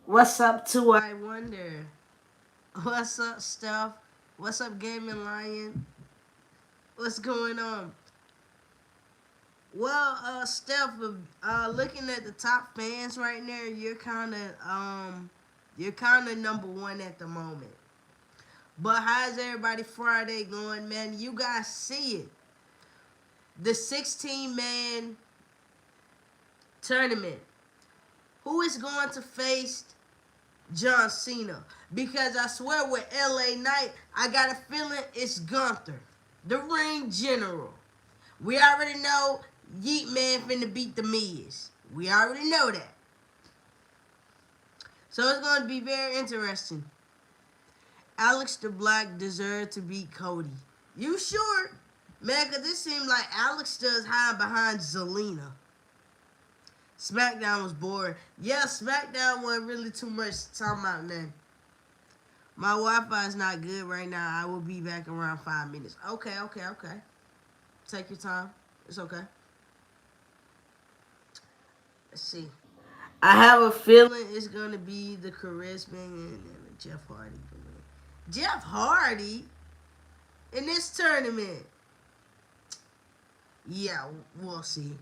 What's up, to I Wonder? What's up, Steph? What's up, Gaming Lion? What's going on? Well, Steph, looking at the top fans right now, you're kind of number one at the moment. But how's everybody Friday going, man? You guys see it. The 16-man tournament. Who is going to face John Cena? Because I swear with LA Knight, I got a feeling it's Gunther, the ring general. We already know Yeet Man finna beat the Miz. We already know that. So it's going to be very interesting. Alex the Black deserved to beat Cody. You sure? Man, because this seemed like Alex does hide behind Zelina. SmackDown was boring. Yeah, SmackDown wasn't really too much to talk about then. My Wi-Fi is not good right now. I will be back around 5 minutes. Okay. Take your time. It's okay. Let's see. I have a feeling it's gonna be the Charisma and Jeff Hardy. Jeff Hardy in this tournament. Yeah, we'll see.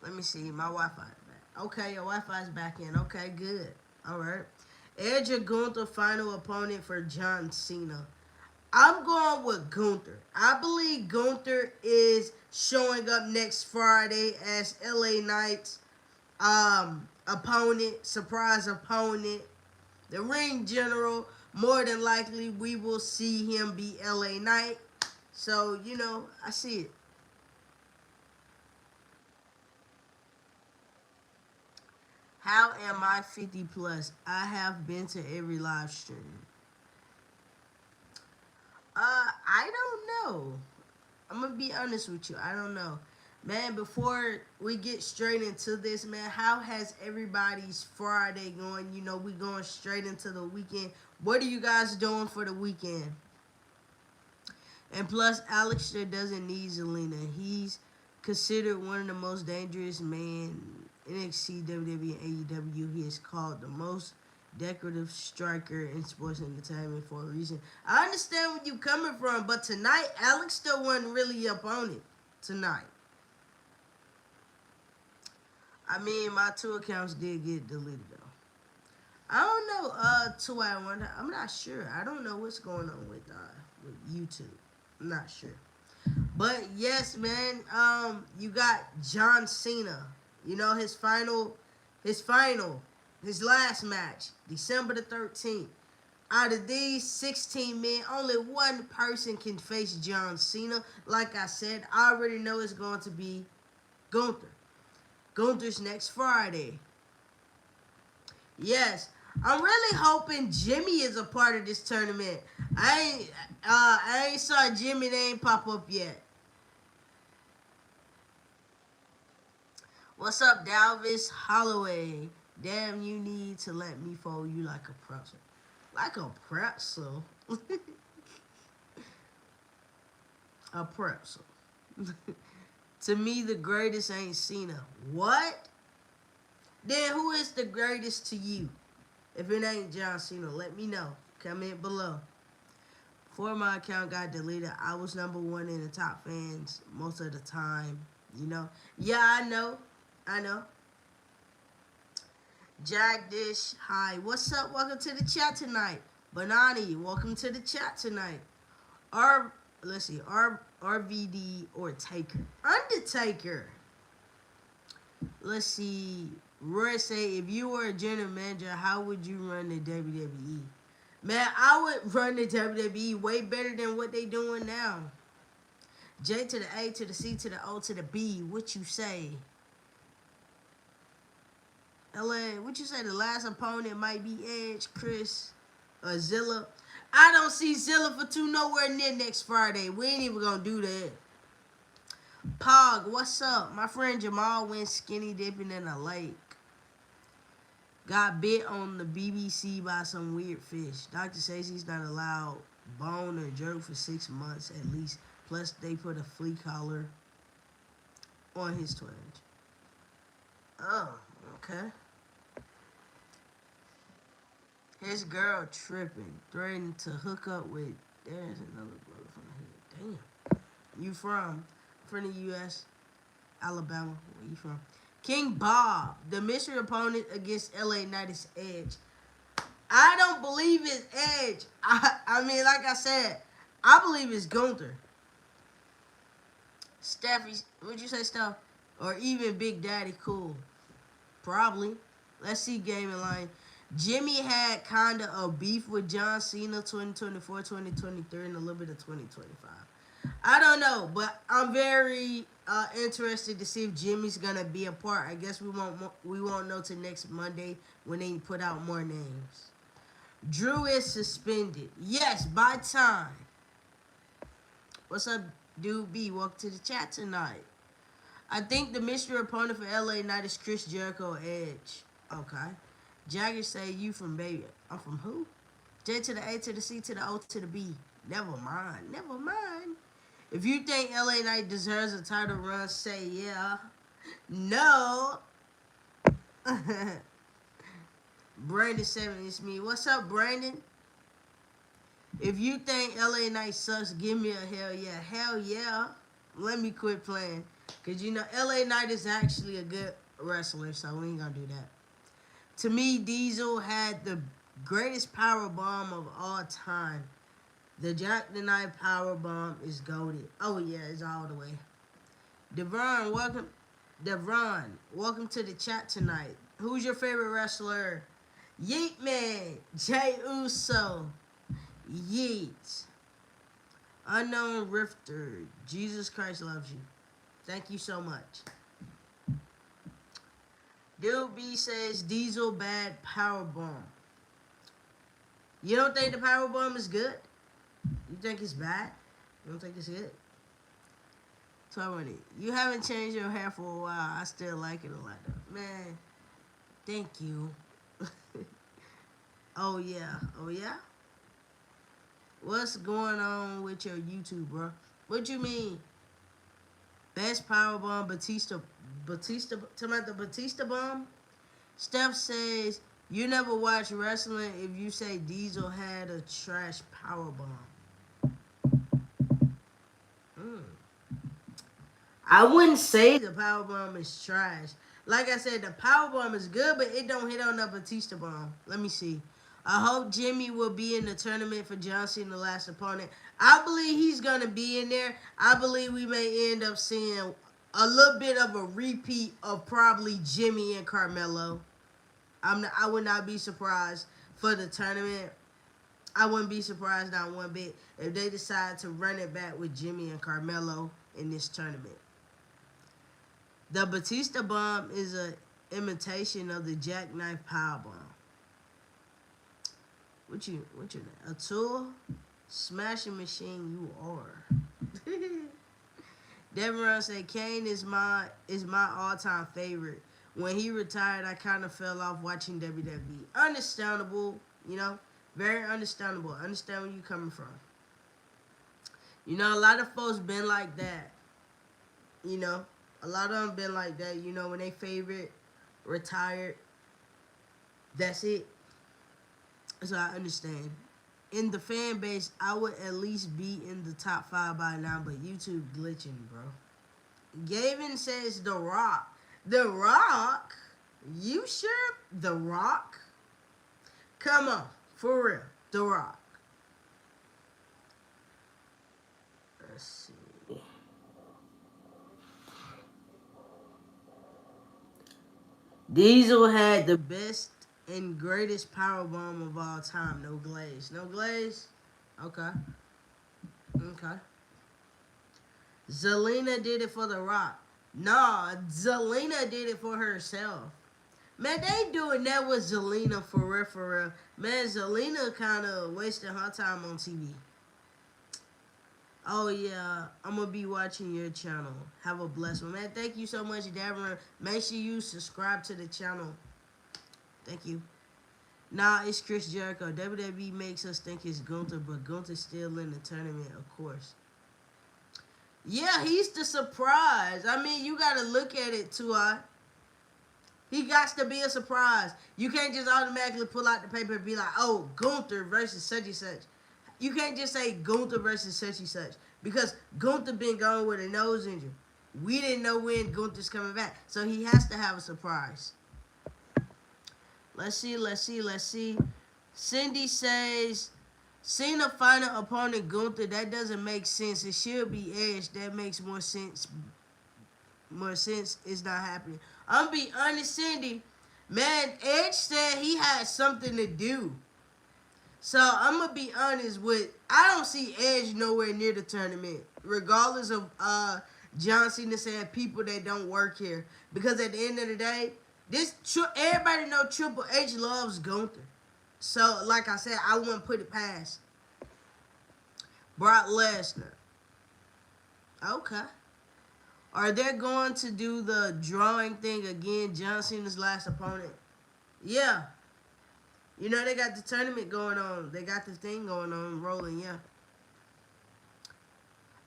Let me see. My Wi-Fi is back. Okay, your Wi-Fi is back in. Okay, good. All right. Edge or Gunther final opponent for John Cena. I'm going with Gunther. I believe Gunther is showing up next Friday as LA Knight's opponent, surprise opponent, the ring general. More than likely, we will see him be LA Knight. So, I see it. How am I 50 plus? I have been to every live stream. I don't know. I'm gonna be honest with you. I don't know. Man, before we get straight into this, man, how has everybody's Friday going? We going straight into the weekend. What are you guys doing for the weekend? And plus, Alex doesn't need Zelina. He's considered one of the most dangerous men in NXT, WWE, and AEW. He is called the most decorative striker in sports entertainment for a reason. I understand where you coming from, but tonight, Alex still wasn't really up on it tonight. I mean, my two accounts did get deleted, though. I don't know, 2 I 1. I'm not sure. I don't know what's going on with YouTube. I'm not sure. But yes, man, you got John Cena. His last match, December the 13th. Out of these 16 men, only one person can face John Cena. Like I said, I already know it's going to be Gunther. Gunther's next Friday. Yes, I'm really hoping Jimmy is a part of this tournament. I ain't saw Jimmy name pop up yet. What's up, Dalvis Holloway? Damn, you need to let me fold you like a pretzel. Like a pretzel? A pretzel. To me, the greatest ain't Cena. What? Then who is the greatest to you? If it ain't John Cena, let me know. Comment below. Before my account got deleted, I was number one in the top fans most of the time. Yeah, I know. Jack Dish, hi. What's up? Welcome to the chat tonight. Banani, welcome to the chat tonight. R, let's see, RVD or Taker. Undertaker. Let's see. Roy say, if you were a general manager, how would you run the WWE? Man, I would run the WWE way better than what they doing now. J to the A to the C to the O to the B. What you say? LA, what you say? The last opponent might be Edge, Chris, or Zilla. I don't see Zilla for two nowhere near next Friday. We ain't even gonna do that. Pog, what's up? My friend Jamal went skinny dipping in a lake. Got bit on the BBC by some weird fish. Doctor says he's not allowed bone or jerk for 6 months at least. Plus, they put a flea collar on his twinge. Oh, okay. His girl tripping, threatening to hook up with. There's another brother from the hood. Damn. You from the U.S., Alabama? Where you from? King Bob, the mystery opponent against LA Knight's Edge. I don't believe it's Edge. I mean, like I said, I believe it's Gunther. Steffi, would you say Steph? Or even Big Daddy Cool? Probably. Let's see gaming line. Jimmy had kind of a beef with John Cena 2024, 2023, and a little bit of 2025. I don't know, but I'm very interested to see if Jimmy's gonna be a part. I guess we won't know till next Monday when they put out more names. Drew is suspended. Yes, by time. What's up, dude B? Welcome to the chat tonight. I think the mystery opponent for LA Knight is Chris Jericho Edge. Okay. Jagger say you from baby. I'm from who? J to the A to the C to the O to the B. Never mind. Never mind. If you think LA Knight deserves a title run, say yeah. No. Brandon 7 is me. What's up, Brandon? If you think LA Knight sucks, give me a hell yeah. Hell yeah. Let me quit playing. Because, you know, LA Knight is actually a good wrestler, so we ain't going to do that. To me, Diesel had the greatest power bomb of all time. The Jack the Knight power bomb is goated. Oh, yeah, it's all the way. Devron, welcome to the chat tonight. Who's your favorite wrestler? Yeet Man, Jay Uso, Yeet, Unknown Rifter, Jesus Christ loves you. Thank you so much. Dude B says Diesel bad power bomb. You don't think the power bomb is good? You think it's bad? You don't think it's good? Tony, you haven't changed your hair for a while. I still like it a lot though. Man, thank you. Oh yeah. Oh yeah? What's going on with your YouTube, bro? What you mean? Best powerbomb, Batista, talking about the Batista bomb? Steph says, you never watch wrestling if you say Diesel had a trash powerbomb. I wouldn't say the powerbomb is trash. Like I said, the powerbomb is good, but it don't hit on the Batista bomb. Let me see. I hope Jimmy will be in the tournament for John Cena, the last opponent. I believe he's going to be in there. I believe we may end up seeing a little bit of a repeat of probably Jimmy and Carmelo. I would not be surprised for the tournament. I wouldn't be surprised not one bit if they decide to run it back with Jimmy and Carmelo in this tournament. The Batista bomb is an imitation of the Jackknife Power Bomb. What you name? A tool? Smashing machine you are. Deveron said Kane is my all-time favorite. When he retired, I kind of fell off watching WWE. Understandable, you know, very understandable. Understand where you coming from. You know, a lot of folks been like that. You know, a lot of them been like that. You know, when they favorite retired, that's it. So I understand. In the fan base, I would at least be in the top 5 by now, but YouTube glitching, bro. Gavin says The Rock. The Rock? You sure? The Rock? Come on, for real. The Rock. Let's see. Diesel had the best and greatest power bomb of all time. No glaze. No glaze? Okay. Okay. Zelina did it for The Rock. Nah, Zelina did it for herself. Man, they doing that with Zelina for real, for real. Man, Zelina kind of wasting her time on TV. Oh, yeah. I'm going to be watching your channel. Have a blessed one. Man, thank you so much, Davron. Make sure you subscribe to the channel. Thank you. Nah, it's Chris Jericho. WWE makes us think it's Gunther, but Gunther's still in the tournament, of course. Yeah, he's the surprise. I mean, you got to look at it, too. He got to be a surprise. You can't just automatically pull out the paper and be like, oh, Gunther versus such and such. You can't just say Gunther versus such and such because Gunther been gone with a nose injury. We didn't know when Gunther's coming back, so he has to have a surprise. Let's see. Cindy says Cena final opponent Gunther. That doesn't make sense. It should be Edge. That makes more sense. More sense. It's not happening. I'm be honest, Cindy. Man, Edge said he had something to do. So I'm gonna be honest with. I don't see Edge nowhere near the tournament, regardless of John Cena saying people that don't work here. Because at the end of the day, everybody know Triple H loves Gunther. So like I said, I wouldn't put it past Brock Lesnar. Okay. Are they going to do the drawing thing again? John Cena's last opponent. Yeah. You know, they got the tournament going on. They got the thing going on, rolling, yeah.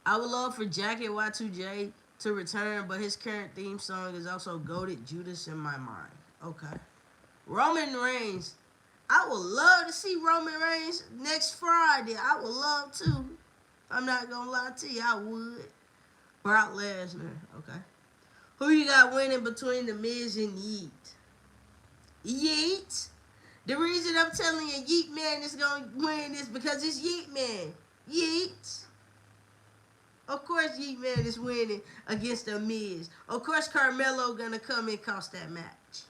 I would love for Jacket Y2J to return, but his current theme song is also Goated Judas in my mind. Okay. Roman Reigns. I would love to see Roman Reigns next Friday. I would love to. I'm not going to lie to you. I would. Brock Lesnar. Okay. Who you got winning between The Miz and Yeet? Yeet? The reason I'm telling you Yeet Man is going to win is because it's Yeet Man. Yeet. Of course Yeet Man is winning against The Miz. Of course Carmelo going to come and cost that match.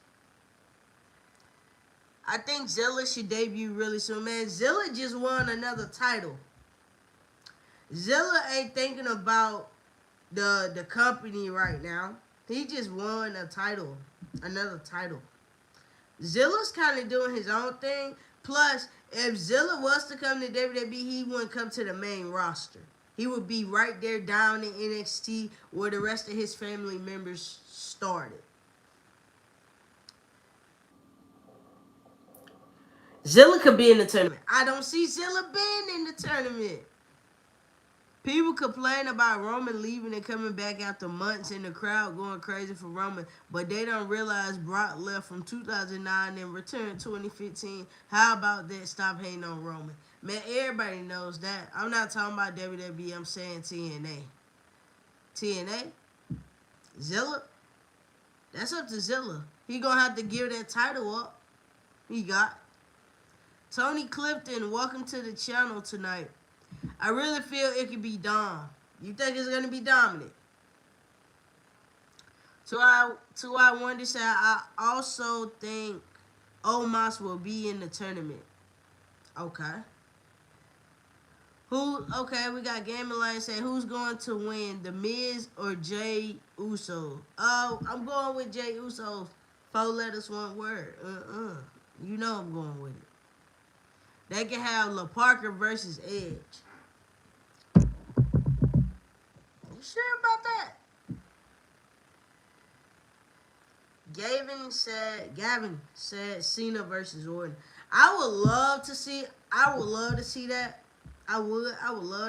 I think Zilla should debut really soon, man. Zilla just won another title. Zilla ain't thinking about the company right now. He just won a title. Another title. Zilla's kind of doing his own thing. Plus, if Zilla was to come to WWE, he wouldn't come to the main roster. He would be right there down in NXT where the rest of his family members started. Zilla could be in the tournament. I don't see Zilla being in the tournament. People complain about Roman leaving and coming back after months and the crowd going crazy for Roman, but they don't realize Brock left from 2009 and returned 2015. How about that? Stop hating on Roman. Man, everybody knows that. I'm not talking about WWE. I'm saying TNA. TNA? Zilla? That's up to Zilla. He gonna have to give that title up. He got Tony Clifton, welcome to the channel tonight. I really feel it could be Dom. You think it's going to be Dominic? So I wanted to say I also think Omos will be in the tournament. Okay. Okay, we got Gaming Line saying who's going to win, The Miz or Jay Uso? Oh, I'm going with Jay Uso. 4 letters, 1 word. You know I'm going with it. They can have La Parker versus Edge. You sure about that? Gavin said Cena versus Orton. I would love to see that. I would love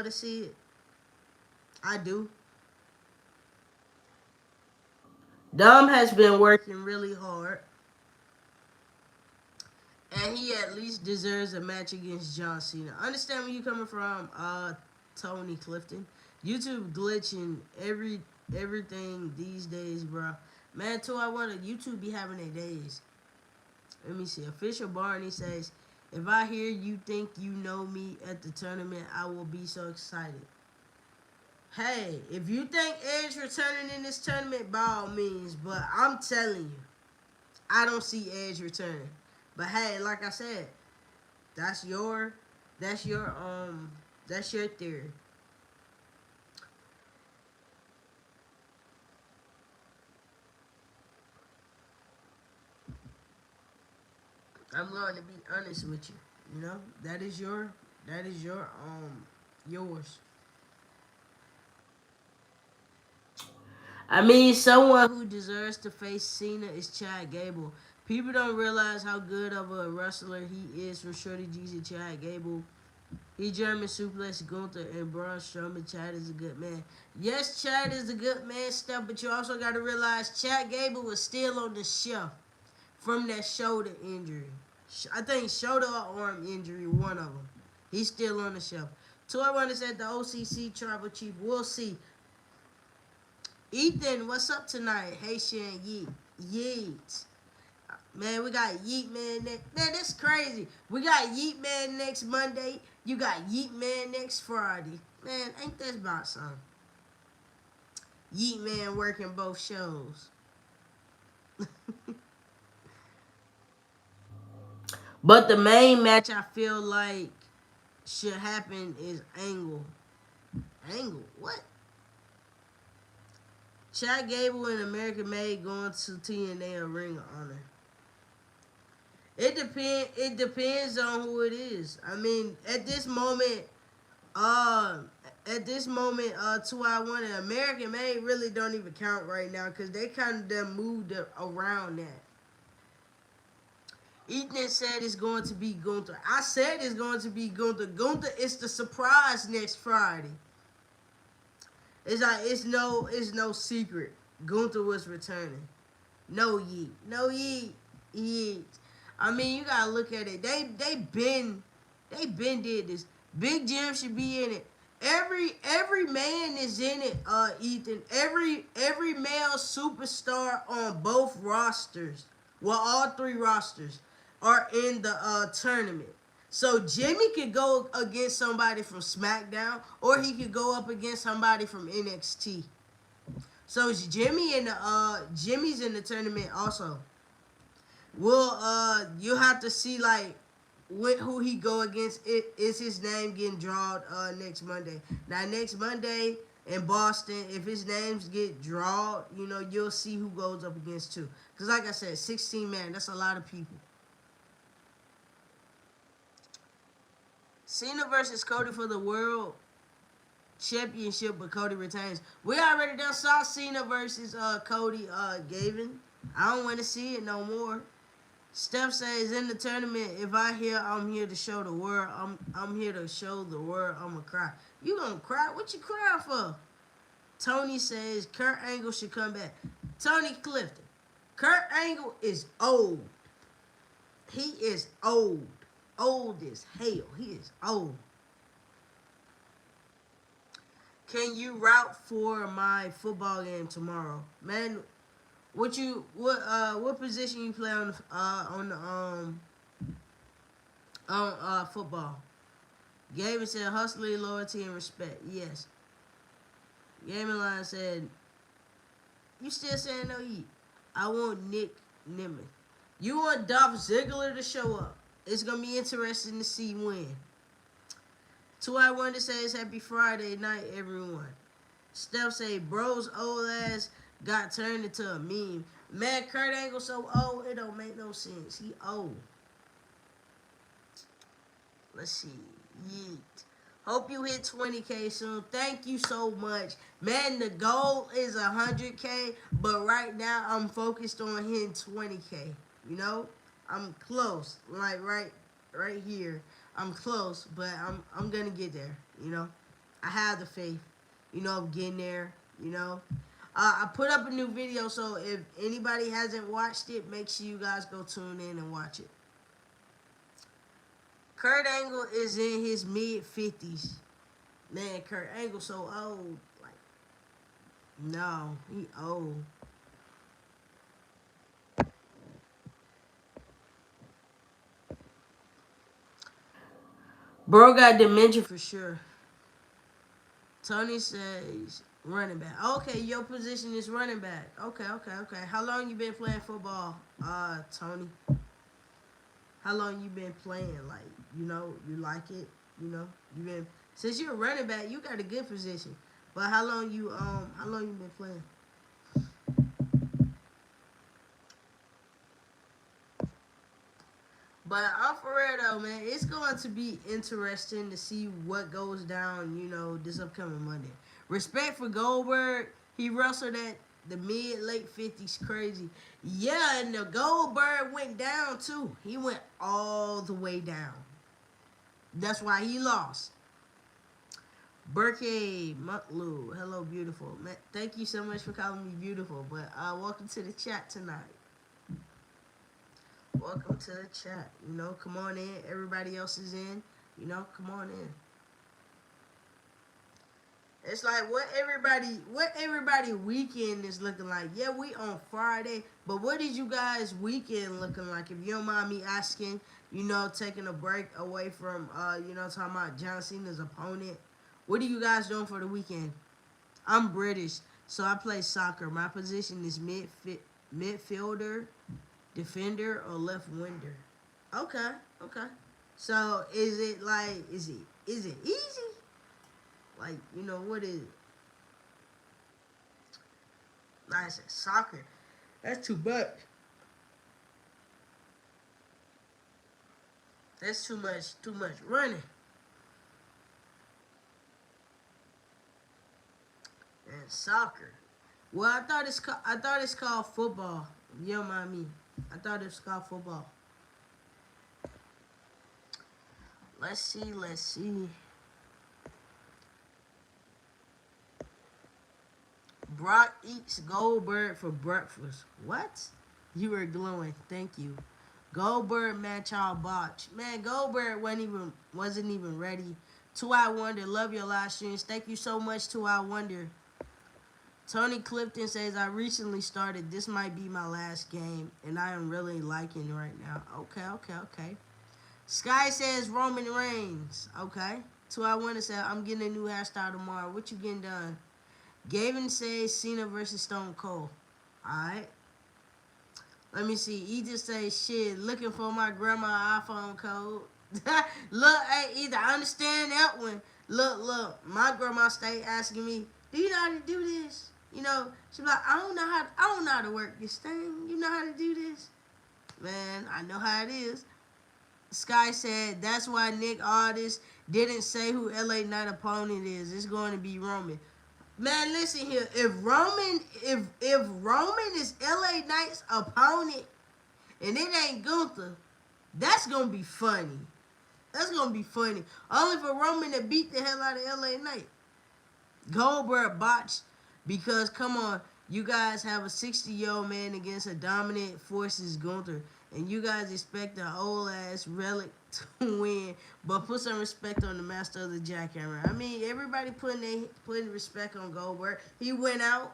to see it. I do. Dom has been working really hard. And he at least deserves a match against John Cena. Understand where you coming from, Tony Clifton. YouTube glitching everything these days, bro. Man, too, I wonder, YouTube be having their days. Let me see. Official Barney says, if I hear you think you know me at the tournament, I will be so excited. Hey, if you think Edge returning in this tournament, by all means. But I'm telling you, I don't see Edge returning. But hey, like I said, that's your theory. I'm going to be honest with you. You know, that is yours. I mean, someone who deserves to face Cena is Chad Gable. People don't realize how good of a wrestler he is from Shorty G's and Chad Gable. He German suplex Gunther and Braun Strowman. Chad is a good man. Yes, Chad is a good man, Steph, but you also got to realize Chad Gable was still on the shelf. from that shoulder injury. I think shoulder or arm injury, one of them. He's still on the shelf. Toy Wonder said the OCC tribal chief. We'll see. Ethan, what's up tonight? Haitian Yeet. Yeet. Man, we got Yeet Man next. Man, that's crazy. We got Yeet Man next Monday. You got Yeet Man next Friday. Man, ain't that about something? Yeet Man working both shows. But the main match I feel like should happen is Angle. Angle? What? Chad Gable and American Made going to TNA or Ring of Honor. It depends on who it is. I mean, uh, to I want it. American Made really don't even count right now because they kind of done moved around that. Ethan said it's going to be Gunther. I said it's going to be Gunther. Gunther is the surprise next Friday. It's like it's no secret. Gunther was returning. No Yeet. No Yeet. Yeet. I mean, you gotta look at it. They been did this. Big Jim should be in it. Every man is in it. Ethan. Every male superstar on both rosters. Well, all three rosters are in the tournament. So Jimmy could go against somebody from SmackDown, or he could go up against somebody from NXT. So it's Jimmy's in the tournament also. Well, you have to see like who he go against. Is his name getting drawn next Monday? Now next Monday in Boston, if his names get drawn, you'll see who goes up against too. Cause like I said, 16 man, that's a lot of people. Cena versus Cody for the World Championship, but Cody retains. We already done saw Cena versus Cody Gavin. I don't want to see it no more. Steph says in the tournament, if I hear I'm here to show the world, I'm here to show the world I'ma cry. You gonna cry? What you crying for? Tony says Kurt Angle should come back. Tony Clifton. Kurt Angle is old. He is old. Old as hell. He is old. Can you route for my football game tomorrow, man? What position you play on football? Gavin said hustling, loyalty, and respect. Yes. Gaming Line said you still saying no Yeet. I want Nick Nemeth. You want Dolph Ziggler to show up. It's gonna be interesting to see when. Two I want to say is happy Friday night, everyone. Steph say bro's old ass got turned into a meme. Man, Kurt Angle so old, it don't make no sense. He old. Let's see. Yeet. Hope you hit 20K soon. Thank you so much. Man, the goal is 100K, but right now I'm focused on hitting 20K. I'm close. Like right here. I'm close, but I'm gonna get there, I have the faith, of getting there, I put up a new video, so if anybody hasn't watched it, make sure you guys go tune in and watch it. Kurt Angle is in his mid-50s. Man, Kurt Angle so old. Like, no, he old. Bro got dementia for sure. Tony says running back. Okay, your position is running back. Okay. How long you been playing football, Tony? How long you been playing? Like, you like it? You been since you're a running back, you got a good position. But how long you been playing? But I'm for real though, man. It's going to be interesting to see what goes down, this upcoming Monday. Respect for Goldberg. He wrestled at the late 50s. Crazy. Yeah, and the Goldberg went down too. He went all the way down. That's why he lost. Burkay Mutlu. Hello, beautiful. Man, thank you so much for calling me beautiful. But welcome to the chat tonight. Welcome to the chat. Come on in. Everybody else is in. Come on in. It's like what everybody weekend is looking like. Yeah, we on Friday, but what is you guys weekend looking like? If you don't mind me asking, taking a break away from talking about John Cena's opponent. What are you guys doing for the weekend? I'm British, so I play soccer. My position is midfielder, defender, or left winger. Okay, okay. So is it easy? Like, what is it? I said soccer. That's too much. That's too much running. And soccer. Well, I thought it's called football. You don't mind me. I thought it's called football. Let's see. Brock eats Goldberg for breakfast. What? You were glowing. Thank you. Goldberg match all botch. Man, Goldberg wasn't even ready. Two I Wonder, love your live streams. Thank you so much, Two I Wonder. Tony Clifton says I recently started. This might be my last game, and I am really liking it right now. Okay. Sky says Roman Reigns. Okay. Two I Wonder said I'm getting a new hairstyle tomorrow. What you getting done? Gavin says Cena versus Stone Cold. Alright. Let me see. He just say shit. Looking for my grandma iPhone code. Look, hey, either I understand that one. Look. My grandma stay asking me, "Do you know how to do this?" She be like, "I don't know how to work this thing. You know how to do this?" Man, I know how it is. Sky said that's why Nick Aldis didn't say who LA Knight opponent is. It's going to be Roman. Man, listen here. If Roman is LA Knight's opponent and it ain't Gunther, that's gonna be funny. That's gonna be funny. Only for Roman to beat the hell out of LA Knight. Goldberg botched because come on, you guys have a 60-year-old man against a dominant forces Gunther, and you guys expect an old ass relic to win. But put some respect on the master of the jackhammer. I mean, everybody putting respect on Goldberg. He went out.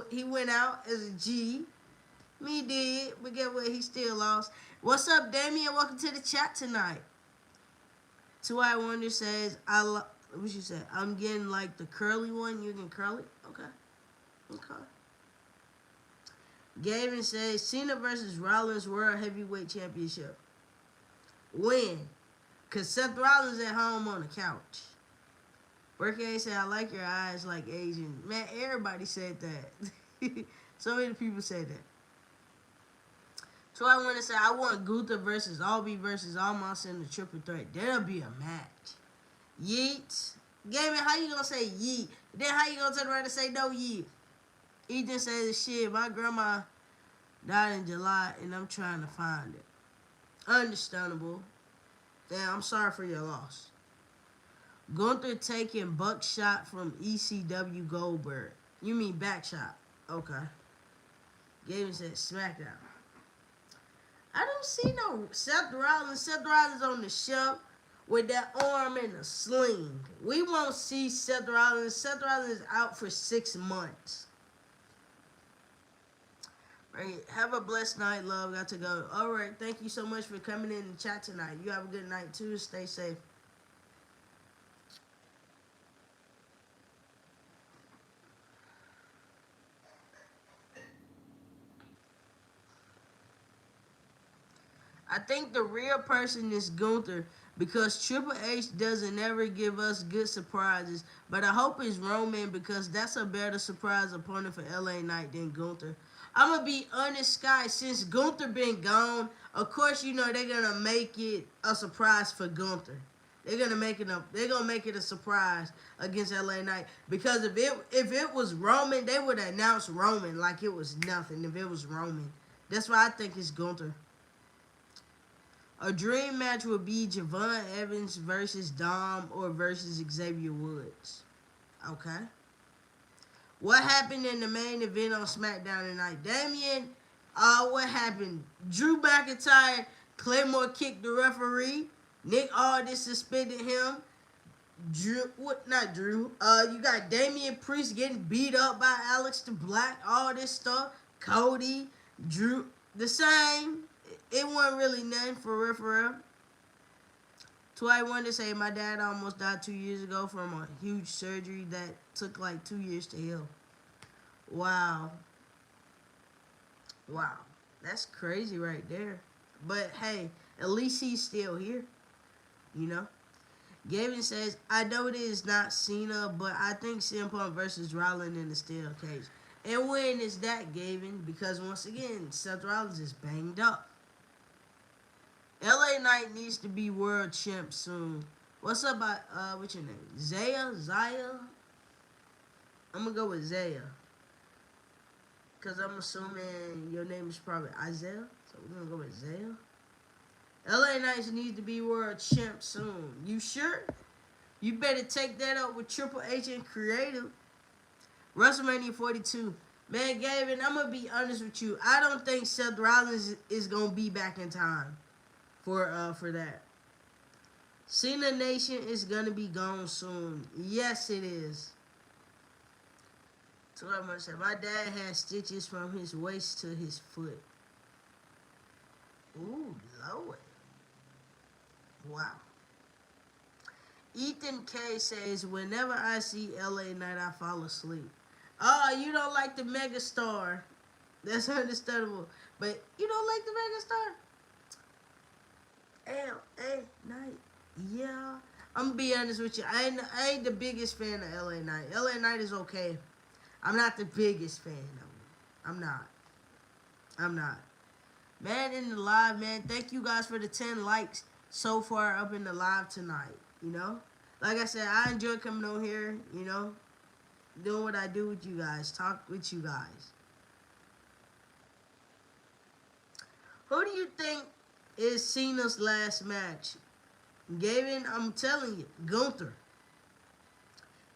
He went out as a G. Me did, but get what? He still lost. What's up, Damien? Welcome to the chat tonight. Two I Wonder says what you said? I'm getting like the curly one. You getting curly? Okay. Gavin says Cena versus Rollins World Heavyweight Championship. When? Cause Seth Rollins at home on the couch. Burkay said I like your eyes like Asian. Man, everybody said that. So many people said that. So I want to say I want Gunther versus Albie versus Almas in the triple threat. That'll be a match. Yeet. Gavin, how you gonna say yeet? Then how you gonna turn around and say no yeet? Ethan says shit, my grandma died in July and I'm trying to find it. Understandable. Yeah, I'm sorry for your loss. Gunther taking buckshot from ECW Goldberg. You mean backshot. Okay. Gavin said SmackDown. I don't see no Seth Rollins. Seth Rollins on the shelf with that arm in a sling. We won't see Seth Rollins. Seth Rollins is out for 6 months. Right. Have a blessed night, love. Got to go. All right. Thank you so much for coming in the chat tonight. You have a good night, too. Stay safe. I think the real person is Gunther because Triple H doesn't ever give us good surprises. But I hope it's Roman because that's a better surprise opponent for LA Knight than Gunther. I'm going to be honest, guys. Since Gunther been gone, of course, they're going to make it a surprise for Gunther. They're gonna make it a surprise against LA Knight because if it was Roman, they would announce Roman like it was nothing. If it was Roman, that's why I think it's Gunther. A dream match would be Javon Evans versus Dom or versus Xavier Woods. Okay. What happened in the main event on SmackDown tonight? Damien, What happened? Drew McIntyre, Claymore kicked the referee. Nick Aldis suspended him. Drew, what? Not Drew. You got Damian Priest getting beat up by Alex the Black. All this stuff. Cody, Drew, the same. It wasn't really nothing for real, for real. So I wanted to say my dad almost died 2 years ago from a huge surgery that took like 2 years to heal. Wow. Wow. That's crazy right there. But hey, at least he's still here, you know? Gavin says, I know it is not Cena, but I think CM Punk versus Rollins in the steel cage. And when is that, Gavin? Because once again, Seth Rollins is banged up. LA Knight needs to be world champ soon. What's up, what's your name? Zaya? I'm gonna go with Zaya. Because I'm assuming your name is probably Isaiah. So we're gonna go with Zaya. LA Knights needs to be world champ soon. You sure? You better take that up with Triple H and Creative. WrestleMania 42. Man, Gavin, I'm going to be honest with you. I don't think Seth Rollins is going to be back in time for that. Cena Nation is going to be gone soon. Yes, it is. So I'm going to say, my dad has stitches from his waist to his foot. Ooh, Lord. Wow. Ethan K says, whenever I see LA Knight, I fall asleep. Oh, you don't like the megastar. That's understandable. But you don't like the megastar? LA Knight. Yeah. I'm going to be honest with you. I ain't the biggest fan of LA Knight. LA Knight is okay. I'm not the biggest fan of him. I'm not. Man, in the live, man, thank you guys for the 10 likes so far up in the live tonight, you know? Like I said, I enjoy coming on here, you know, doing what I do with you guys, talk with you guys. Who do you think is Cena's last match? Gavin, I'm telling you, Gunther.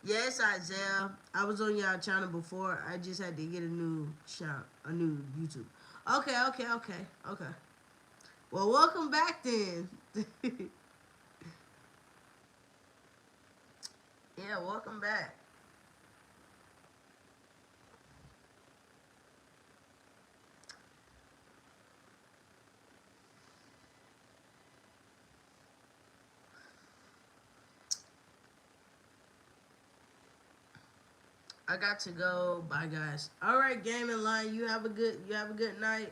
Yes, Isaiah. I was on y'all channel before. I just had to get a new channel, a new YouTube. Okay. Well, welcome back then. Yeah, welcome back. I got to go. Bye, guys. All right, gaming line. You have a good night.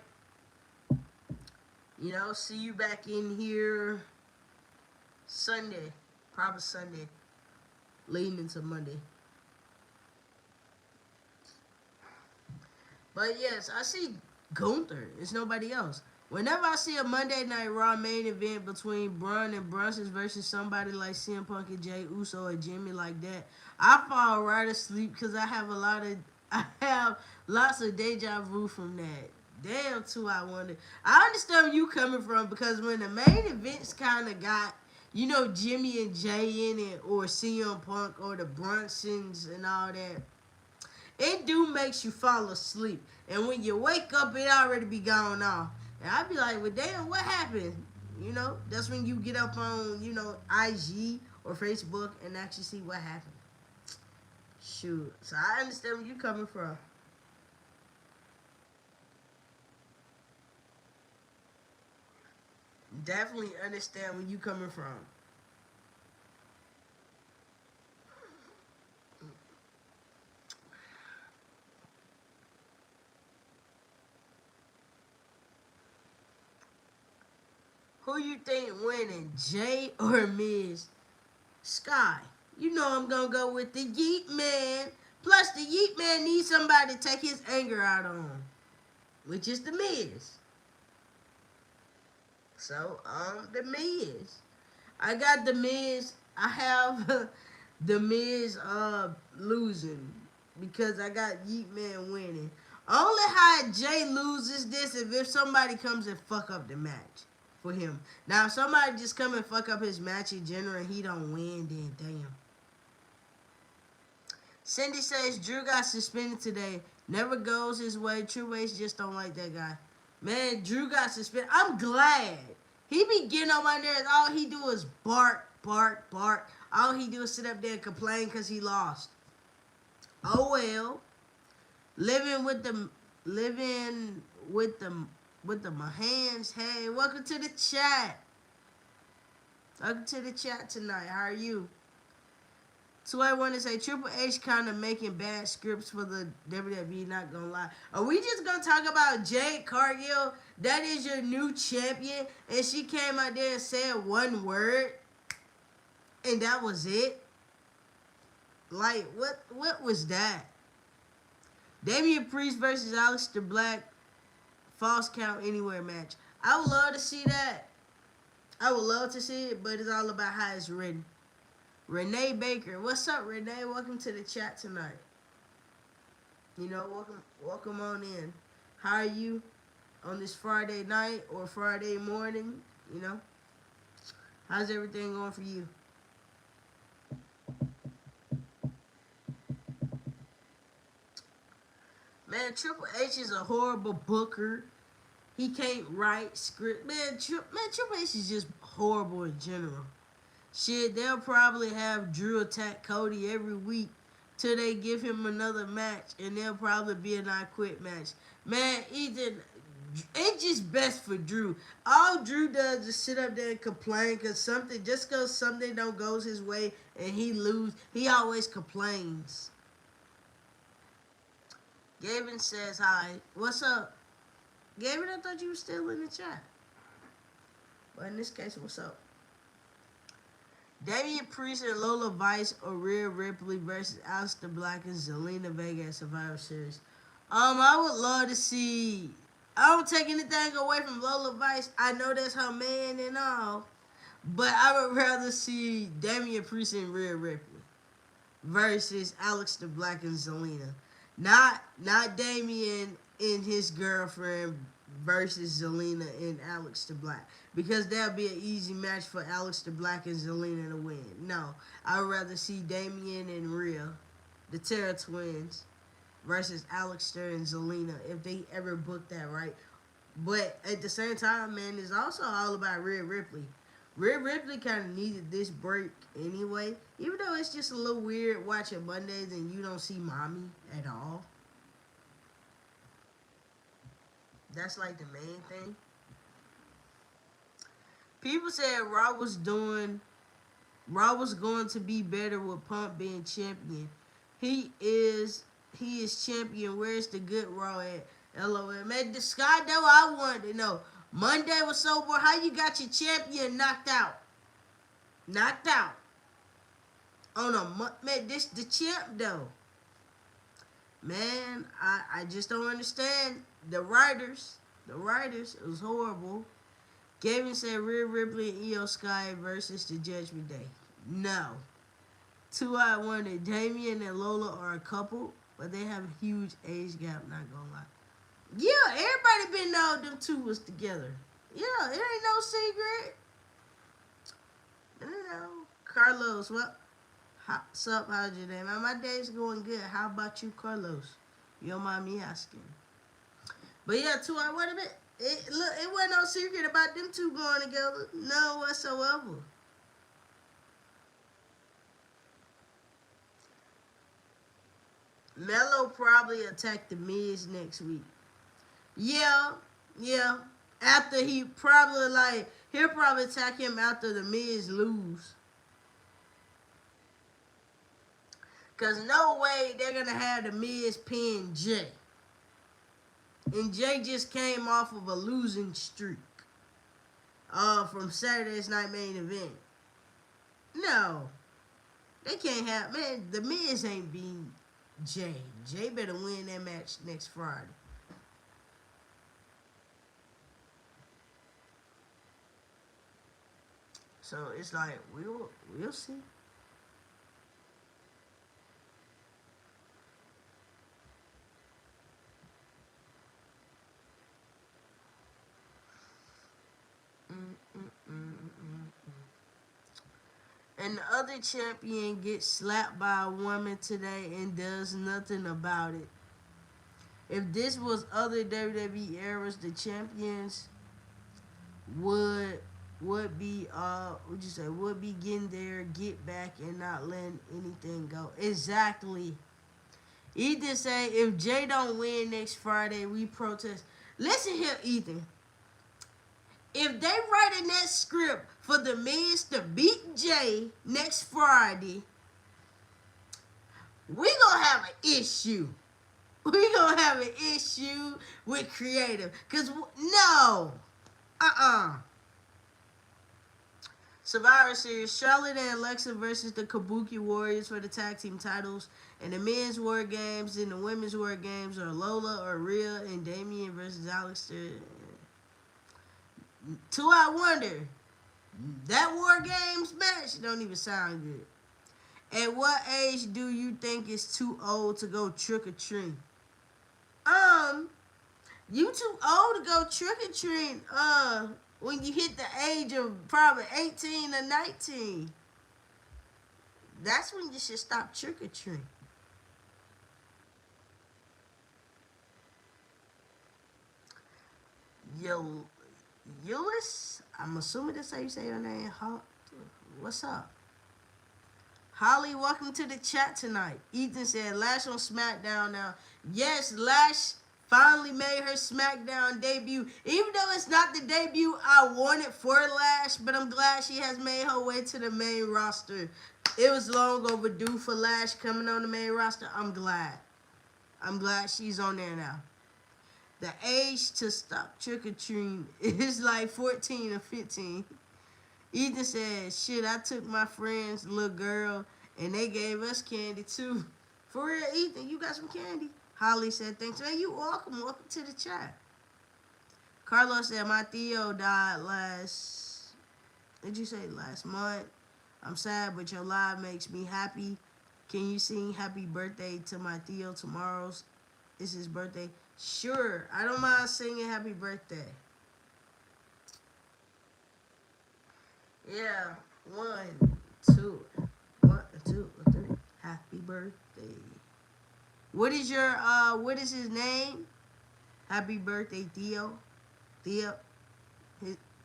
You know, see you back in here Sunday, probably Sunday, leading into Monday. But yes, I see Gunther. It's nobody else. Whenever I see a Monday Night Raw main event between Braun and Brunson's versus somebody like CM Punk and Jay Uso or Jimmy like that, I fall right asleep because I have lots of deja vu from that. Damn, too, I wonder. I understand where you coming from because when the main events kind of got, you know, Jimmy and Jay in it or CM Punk or the Brunsons and all that, it do makes you fall asleep. And when you wake up, it already be gone off. And I be like, well, damn, what happened? You know, that's when you get up on, you know, IG or Facebook and actually see what happened. Shoot. So I understand where you coming from. Definitely understand where you coming from. Who you think winning, Jay or Miz? Sky. You know I'm gonna go with the Yeet Man. Plus, the Yeet Man needs somebody to take his anger out on, which is the Miz. So, the Miz. I got the Miz. I have the Miz losing because I got Yeet Man winning. Only how Jay loses this if somebody comes and fuck up the match for him. Now, if somebody just come and fuck up his match in general and he don't win, then damn. Cindy says Drew got suspended today. Never goes his way. True H just don't like that guy. Man, Drew got suspended. I'm glad. He be getting on my nerves. All he do is bark, bark, bark. All he do is sit up there and complain because he lost. Oh well. Living with the living with the Mahans. Hey, welcome to the chat. Welcome to the chat tonight. How are you? So I want to say Triple H kind of making bad scripts for the WWE. Not gonna lie. Are we just gonna talk about Jade Cargill? That is your new champion, and she came out there and said one word, and that was it. Like what? What was that? Damian Priest versus Aleister Black false count anywhere match. I would love to see that. I would love to see it, but it's all about how it's written. Renee Baker, what's up, Renee? Welcome to the chat tonight. You know, welcome on in. How are you on this Friday night or Friday morning? You know, how's everything going for you? Man, Triple H is a horrible booker. He can't write script. Triple H is just horrible in general. Shit, they'll probably have Drew attack Cody every week till they give him another match, and there'll probably be a not quit match. Man, Ethan, it's just best for Drew. All Drew does is sit up there and complain because something don't goes his way and he lose. He always complains. Gavin says hi. What's up? Gavin, I thought you were still in the chat. But in this case, what's up? Damian Priest and Lola Vice or Rhea Ripley versus Aleister Black and Zelina Vega at Survivor Series. I would love to see. I don't take anything away from Lola Vice. I know that's her man and all, but I would rather see Damian Priest and Rhea Ripley versus Aleister Black and Zelina. Not Damian and his girlfriend versus Zelina and Aleister Black. Because that'll be an easy match for Aleister Black and Zelina to win. No, I would rather see Damian and Rhea, the Terra Twins, versus Aleister and Zelina if they ever book that right. But at the same time, man, it's also all about Rhea Ripley. Rhea Ripley kind of needed this break anyway, even though it's just a little weird watching Mondays and you don't see mommy at all. That's like the main thing. People said Raw was going to be better with Punk being champion. He is he is champion. Where's the good Raw at? LOL. Man, the Sky Devil, I wanted to know. Monday was so bored. How you got your champion knocked out? Knocked out. On a man, this the champ though. Man, I just don't understand the writers. The writers, it was horrible. Gavin said Rhea Ripley and Io Sky versus the Judgment Day. No. Two I wanted. Damian and Lola are a couple, but they have a huge age gap, not gonna lie. Yeah, everybody been know them two was together. Yeah, it ain't no secret. You know. Carlos, what's up? How's your day? Man, my day's going good. How about you, Carlos? You don't mind me asking. But yeah, two I wanted it. Look, it wasn't no secret about them two going together. No whatsoever. Mello probably attack the Miz next week. Yeah, yeah. After he'll probably attack him after the Miz lose. Cause no way they're gonna have the Miz pin Jay. And Jay just came off of a losing streak. From Saturday's night main event. No. They can't have man, the Miz ain't beating Jay. Jay better win that match next Friday. So it's like we'll see. And the other champion gets slapped by a woman today and does nothing about it. If this was other WWE eras, the champions would would you say would be getting there, get back, and not letting anything go. Exactly. Ethan say if Jay don't win next Friday, we protest. Listen here, Ethan. If they write in that script for the Miz to beat Jay next Friday, we gonna have an issue. We gonna have an issue with creative. Cause no, Survivor Series: Charlotte and Alexa versus the Kabuki Warriors for the tag team titles, and the men's War Games and the women's War Games are Lola or Rhea and Damien versus Alexa. Two I wonder. That War Games match don't even sound good. At what age do you think is too old to go trick or treat? Um, you too old to go trick or treat. When you hit the age of probably 18 or 19, that's when you should stop trick or treating. Yo, Euless, I'm assuming that's how you say your name. What's up? Holly, welcome to the chat tonight. Ethan said Lash on SmackDown now. Yes, Lash finally made her SmackDown debut. Even though it's not the debut I wanted for Lash, but I'm glad she has made her way to the main roster. It was long overdue for Lash coming on the main roster. I'm glad. I'm glad she's on there now. The age to stop trick or treating is like 14 or 15. Ethan said, shit, I took my friend's little girl and they gave us candy too. For real, Ethan, you got some candy? Holly said, thanks. Man, you welcome. Welcome to the chat. Carlos said, my Theo died did you say last month? I'm sad, but your live makes me happy. Can you sing happy birthday to my Theo tomorrow's? It's his birthday. Sure, I don't mind singing happy birthday. Yeah, one, two, one, two, three. Happy birthday. What is his name? Happy birthday, Theo. Theo,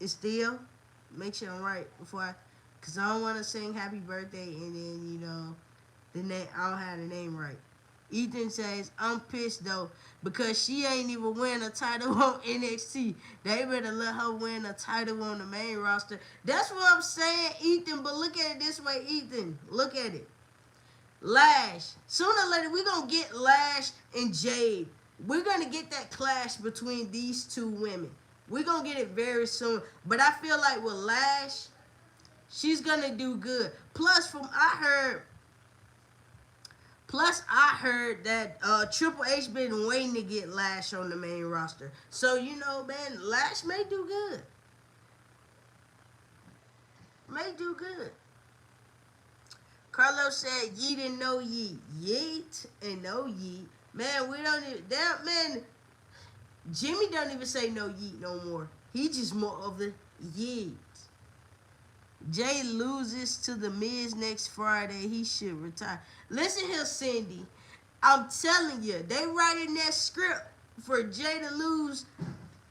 it's Theo. Make sure I'm right cause I don't want to sing happy birthday and then the name I don't have the name right. Ethan says I'm pissed though because she ain't even win a title on NXT. They better let her win a title on the main roster. That's what I'm saying, Ethan. But look at it this way, Ethan. Look at it. Lash. Sooner or later, we're going to get Lash and Jade. We're going to get that clash between these two women. We're going to get it very soon. But I feel like with Lash, she's going to do good. Plus, I heard that Triple H been waiting to get Lash on the main roster. So, man, Lash may do good. May do good. Carlos said, yeet and no yeet. Yeet and no yeet. Man, we don't even, that man, Jimmy don't even say no yeet no more. He just more of the yeet. Jay loses to the Miz next Friday. He should retire. Listen here, Cindy. I'm telling you, they writing that script for Jay to lose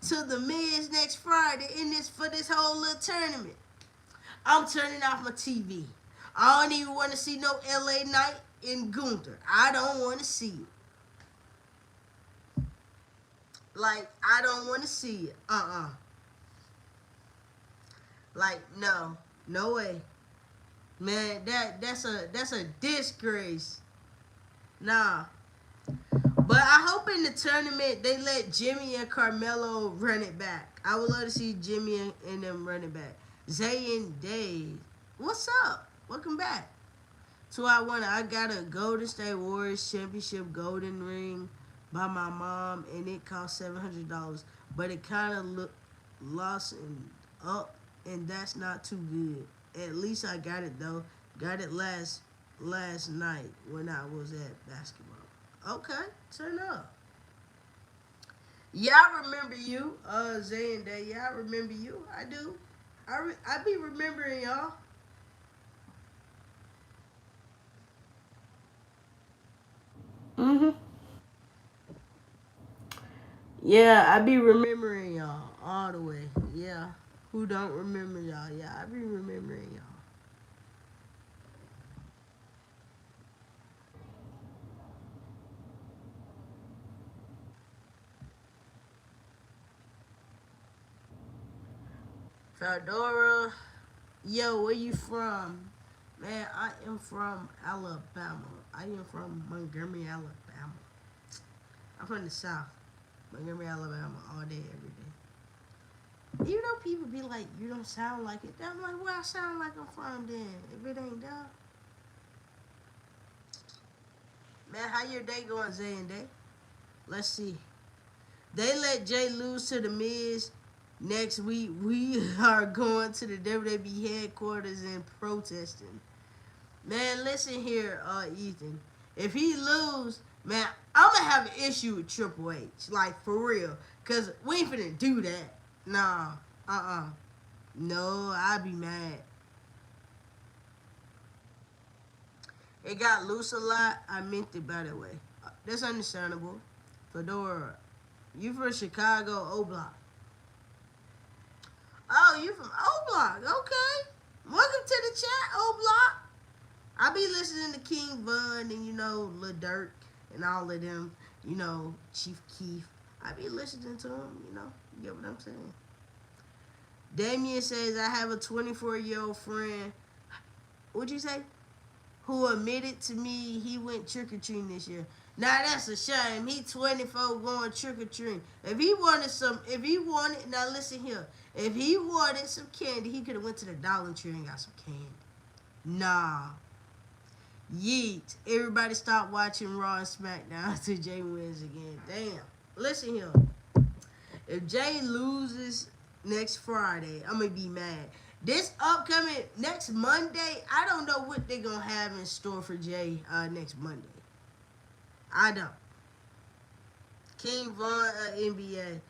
to the Miz next Friday for this whole little tournament. I'm turning off my TV. I don't even want to see no LA Knight in Gunther. I don't want to see it. Like, I don't want to see it. Like, no. No way. Man, that's a disgrace. Nah. But I hope in the tournament they let Jimmy and Carmelo run it back. I would love to see Jimmy and them run it back. Zay and Dave. What's up? Welcome back. So I got a Golden State Warriors Championship golden ring by my mom, and it cost $700. But it kind of lost and up, and that's not too good. At least I got it though. Got it last night when I was at basketball. Okay, turn up. Yeah, I remember you, Zay and Day. Yeah, I remember you. I do. I be remembering y'all. Mm-hmm. Yeah, I be remembering y'all all the way. Yeah. Who don't remember y'all? Yeah, I be remembering y'all. Fedora, yo, where you from? Man, I am from Alabama. I am from Montgomery, Alabama. I'm from the South. Montgomery, Alabama, all day, every day. Even though people be like, you don't sound like it. I'm like, where I sound like I'm from then? If it ain't done. Man, how your day going, Zay and Day? Let's see. They let Jay lose to the Miz. Next week, we are going to the WWE headquarters and protesting. Man, listen here, Ethan. If he lose, man, I'm gonna have an issue with Triple H, like for real, cause we ain't finna do that. Nah, no, I'd be mad. It got loose a lot. I meant it by the way. That's understandable. Fedora, you from Chicago, O Block. Oh, you from O Block? Okay. Welcome to the chat, O Block. I be listening to King Von and Lil Durk and all of them. Chief Keef. I be listening to him. You get what I'm saying. Damien says I have a 24-year-old friend. What'd you say? Who admitted to me he went trick or treating this year. Now that's a shame. He 24 going trick or treating. Now listen here. If he wanted some candy, he could have went to the Dollar Tree and got some candy. Nah, yeet. Everybody stop watching Raw and SmackDown until Jay wins again. Damn. Listen here. If Jay loses next Friday, I'm gonna be mad. This upcoming next Monday, I don't know what they're gonna have in store for Jay next Monday. I don't. King Von, NBA.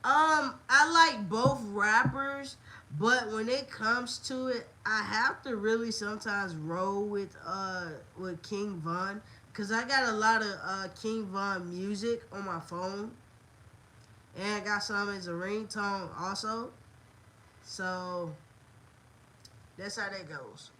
I like both rappers, but when it comes to it, I have to really sometimes roll with King Von, cause I got a lot of King Von music on my phone, and I got some as a ringtone also. So that's how that goes.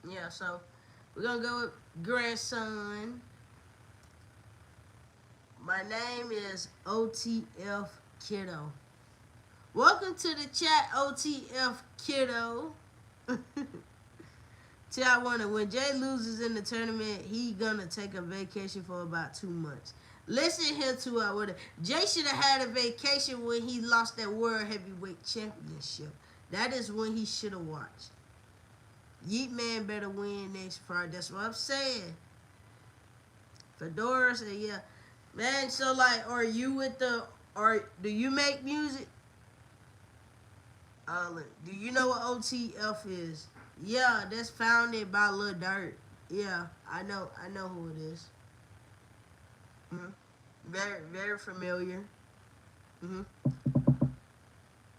Yeah, so we're gonna go with grandson. My name is OTF Kiddo. Welcome to the chat, OTF Kiddo. See, I wonder when Jay loses in the tournament, he gonna take a vacation for about 2 months. Listen here to I would Jay should have had a vacation when he lost that World Heavyweight Championship. That is when he should have watched. Yeet Man better win next Friday. That's what I'm saying. Fedora said, yeah. Man, so like, are you with the, or do you make music? Do you know what OTF is? Yeah, that's founded by Lil Durk. Yeah, I know who it is. Mm-hmm. Very, very familiar. Mm-hmm.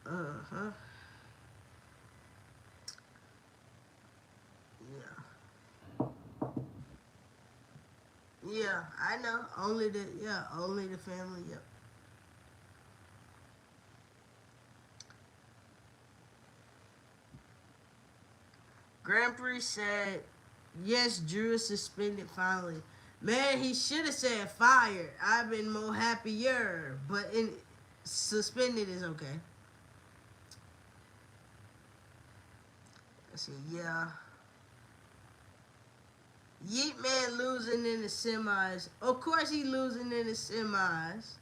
Uh-huh. Yeah. Yeah, I know. Only the family, yep. Grand Prix said, yes, Drew is suspended finally. Man, he should have said fired. I've been more happier. But suspended is okay. Let's see, yeah. Yeet Man losing in the semis. Of course he losing in the semis.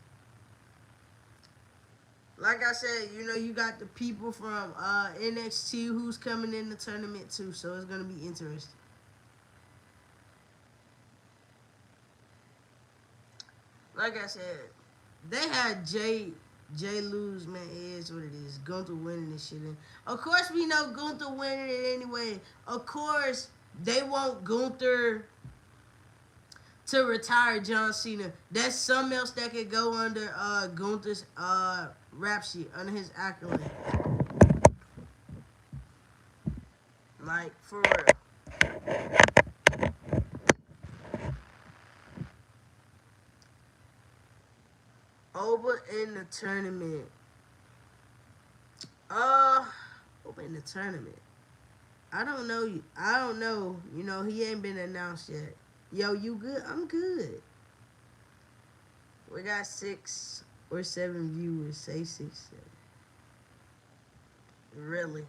Like I said, you got the people from NXT who's coming in the tournament too, so it's gonna be interesting. Like I said, they had Jay lose, man. It is what it is. Gunther winning this shit. And of course, we know Gunther winning it anyway. Of course, they want Gunther to retire John Cena. That's something else that could go under Gunther's rap sheet under his accolade. Like for real. Over in the tournament. Uh over in the tournament. I don't know. I don't know. You know, he ain't been announced yet. Yo, you good? I'm good. We got 6 or 7 viewers. Say 6, 7. Really?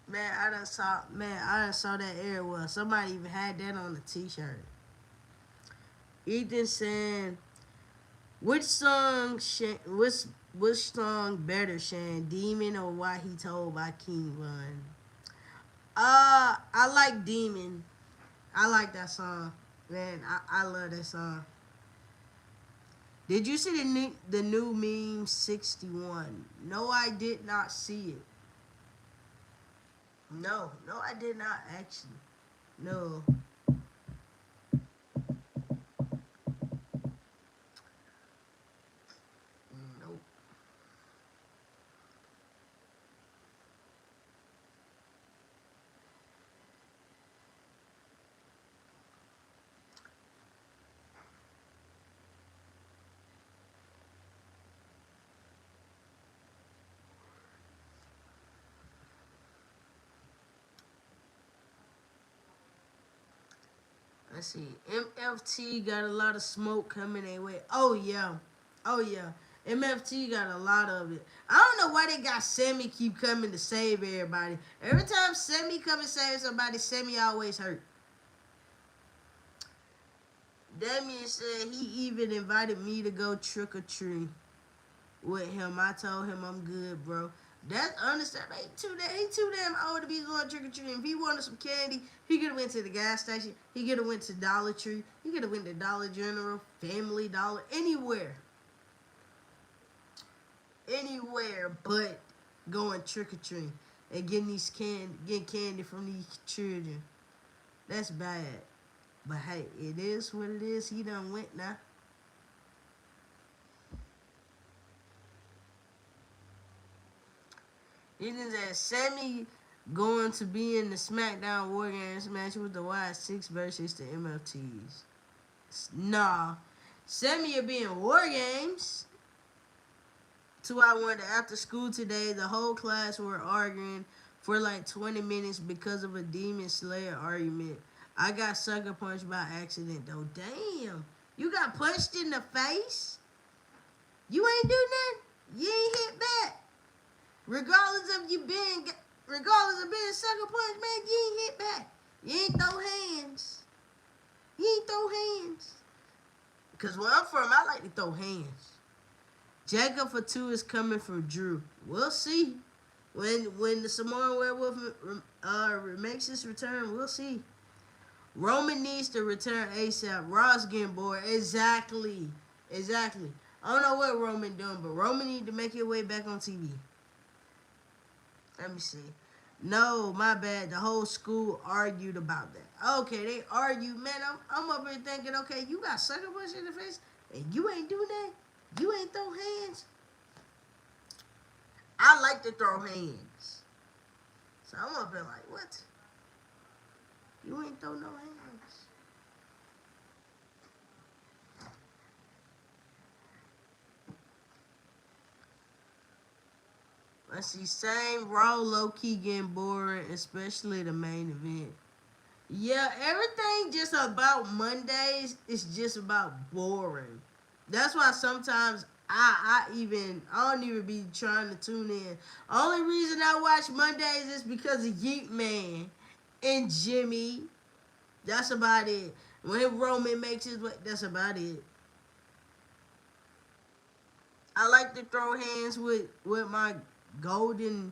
Man, I done saw that air well. Somebody even had that on the t-shirt. Ethan saying, which song better, Shan? Demon or Why He Told by King Von? I like Demon. I like that song. Man, I love that song. Did you see the new meme 61? No, I did not see it. No, I did not actually. No. Nope. Let's see. MFT got a lot of smoke coming their way. Oh yeah. Oh yeah. MFT got a lot of it. I don't know why they got Sammy keep coming to save everybody. Every time Sammy come and save somebody, Sammy always hurt. Damien said he even invited me to go trick or treat with him. I told him I'm good, bro. That's understandable. He too damn old to be going trick or treating. If he wanted some candy, he could have went to the gas station. He could have went to Dollar Tree. He could have went to Dollar General, Family Dollar, anywhere but going trick or treating and getting candy from these children. That's bad. But hey, it is what it is. He done went now. It is that Sammy going to be in the SmackDown War Games match with the Y6 versus the MFTs. Nah. Sammy will be in War Games. 2 hours after school today, the whole class were arguing for like 20 minutes because of a Demon Slayer argument. I got sucker punched by accident though. Damn. You got punched in the face? You ain't do nothing? You ain't hit back. Regardless of regardless of being sucker punch, man, you ain't hit back. You ain't throw hands. You ain't throw hands. Cause where I'm from, I like to throw hands. Jacob for 2 is coming from Drew. We'll see. When the Samoan Werewolf makes his return, we'll see. Roman needs to return ASAP. Raw's getting bored. Exactly. I don't know what Roman doing, but Roman need to make his way back on TV. Let me see. No, my bad. The whole school argued about that. Okay, they argued. Man, I'm up here thinking, okay, you got sucker punch in the face, and you ain't do that. You ain't throw hands. I like to throw hands. So I'm up here like, what? You ain't throw no hands. Let's see, same Raw low-key getting boring, especially the main event. Yeah, everything just about Mondays is just about boring. That's why sometimes I don't even be trying to tune in. Only reason I watch Mondays is because of Yeet Man and Jimmy. That's about it. When Roman makes his way, that's about it. I like to throw hands with my golden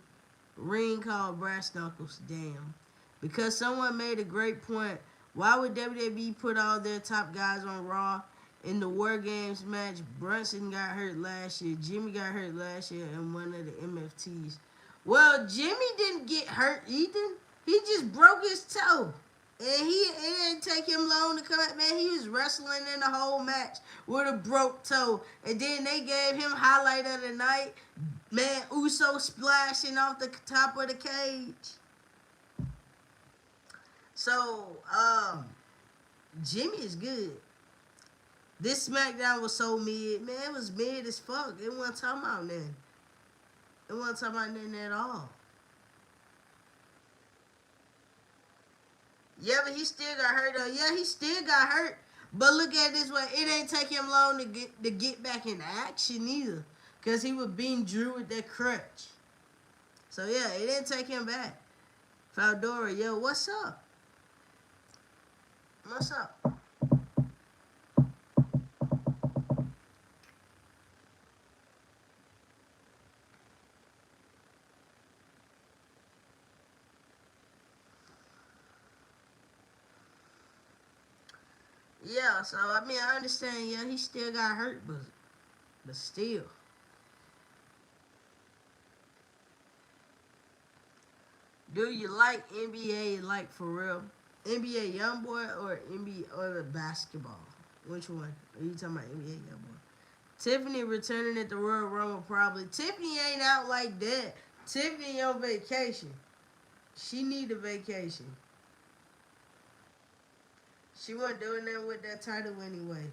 ring called brass knuckles. Damn. Because someone made a great point. Why would WWE put all their top guys on Raw? In the War Games match, Brunson got hurt last year. Jimmy got hurt last year and one of the MFTs. Well, Jimmy didn't get hurt, Ethan. He just broke his toe. And it didn't take him long to come out, man. He was wrestling in the whole match with a broke toe. And then they gave him highlight of the night. Man, Uso splashing off the top of the cage. So, Jimmy is good. This SmackDown was so mid. Man, it was mid as fuck. It wasn't talking about nothing. It wasn't talking about nothing at all. Yeah, but he still got hurt though. Yeah, he still got hurt. But look at it this way, it ain't take him long to get back in action either. Cause he was being Drew with that crutch. So yeah, it didn't take him back. Faldora, yo, what's up? What's up? Yeah, so I mean I understand, yeah, he still got hurt, but still. Do you like NBA like for real? NBA YoungBoy or NBA or the basketball? Which one? Are you talking about NBA YoungBoy? Tiffany returning at the Royal Rumble probably. Tiffany ain't out like that. Tiffany on vacation. She need a vacation. She wasn't doing that with that title anyway.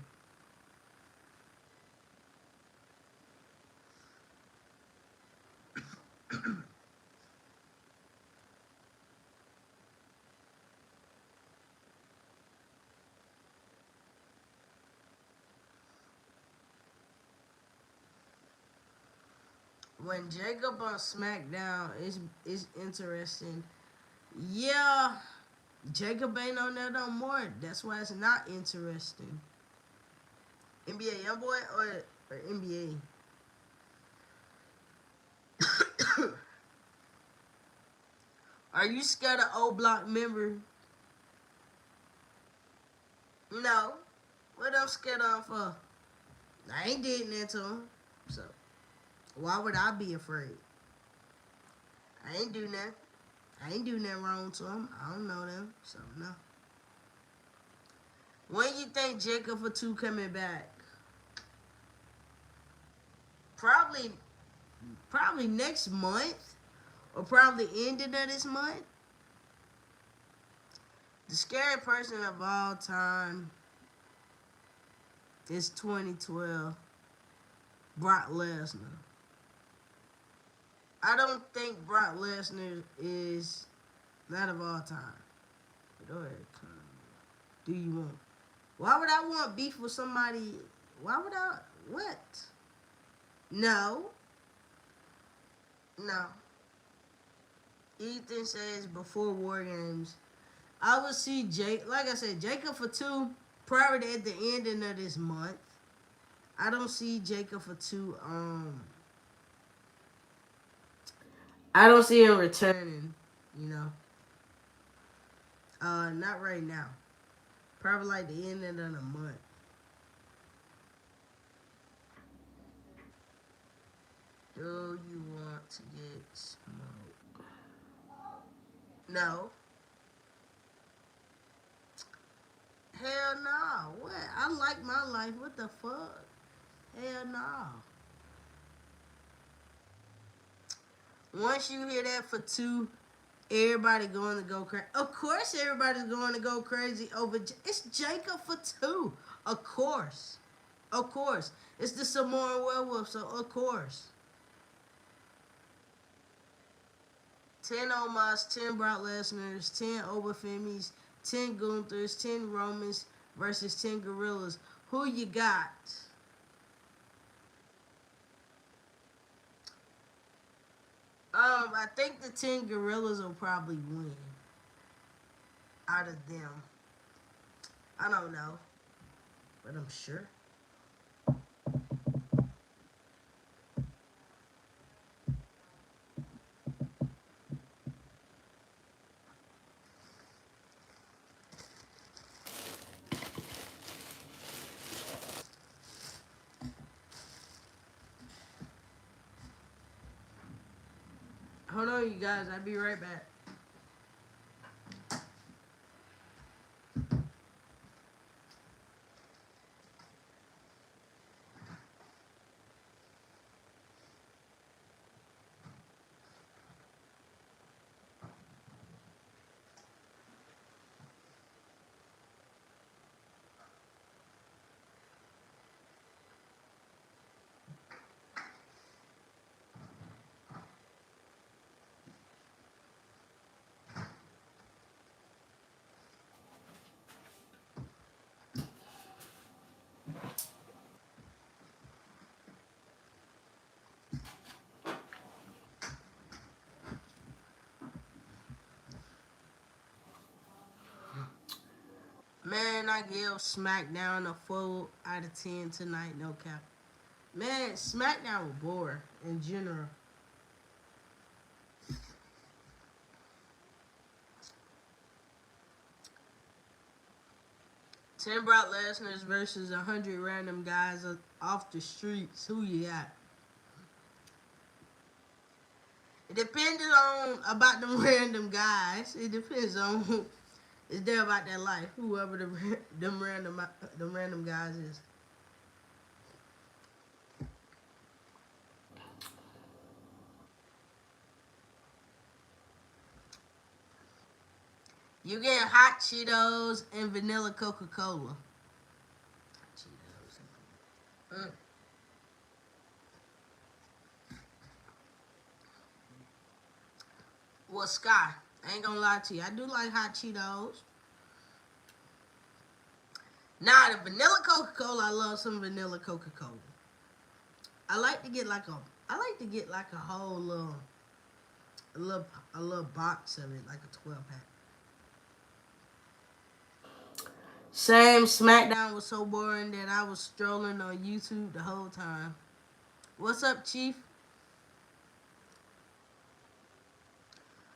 When Jacob on SmackDown is interesting. Yeah, Jacob ain't on there no more. That's why it's not interesting. NBA YoungBoy or NBA? Are you scared of old block member? No. What I'm scared of for? I ain't did that to him. So why would I be afraid? I ain't do nothing. I ain't do nothing wrong to him. I don't know them. So no. When you think Jacob for two coming back? Probably probably next month. Or probably ending of this month. The scary person of all time is 2012. Brock Lesnar. I don't think Brock Lesnar is not of all time. Go ahead. Do you want? Why would I want beef with somebody? Why would I? What? No. No. Ethan says before War Games, I would see Jake. Like I said, Jacob for two, probably at the ending of this month. I don't see Jacob for two. I don't see him returning. You know. Not right now. Probably like the ending of the month. Do you want to get smoked? No. Hell no. What? I like my life. What the fuck? Hell no. Once you hear that for two, everybody going to go crazy. Of course, everybody's going to go crazy over. It's Jacob for two. Of course. Of course. It's the Samoan werewolf, so of course. 10 Omas, 10 Brock Lesnar's, 10 Obafemis, 10 Gunthers, 10 Romans versus 10 Gorillas. Who you got? I think the 10 Gorillas will probably win out of them. I don't know, but I'm sure. Hold on, you guys. I'll be right back. man, I give SmackDown a 4 out of 10 tonight. No cap. Man, SmackDown was boring in general. 10 Brock Lesnar's versus 100 random guys off the streets. Who you got? It depends on about them random guys. It depends on who is there about their life. Whoever them random guys is. You get hot Cheetos and vanilla Coca Cola. Cheetos. Mm. Well, Sky, I ain't gonna lie to you. I do like hot Cheetos. Nah, the vanilla Coca Cola. I love some vanilla Coca Cola. I like to get like a. I like to get like a whole a little, a little box of it, like a 12 pack. Same SmackDown was so boring that I was strolling on YouTube the whole time. What's up, Chief?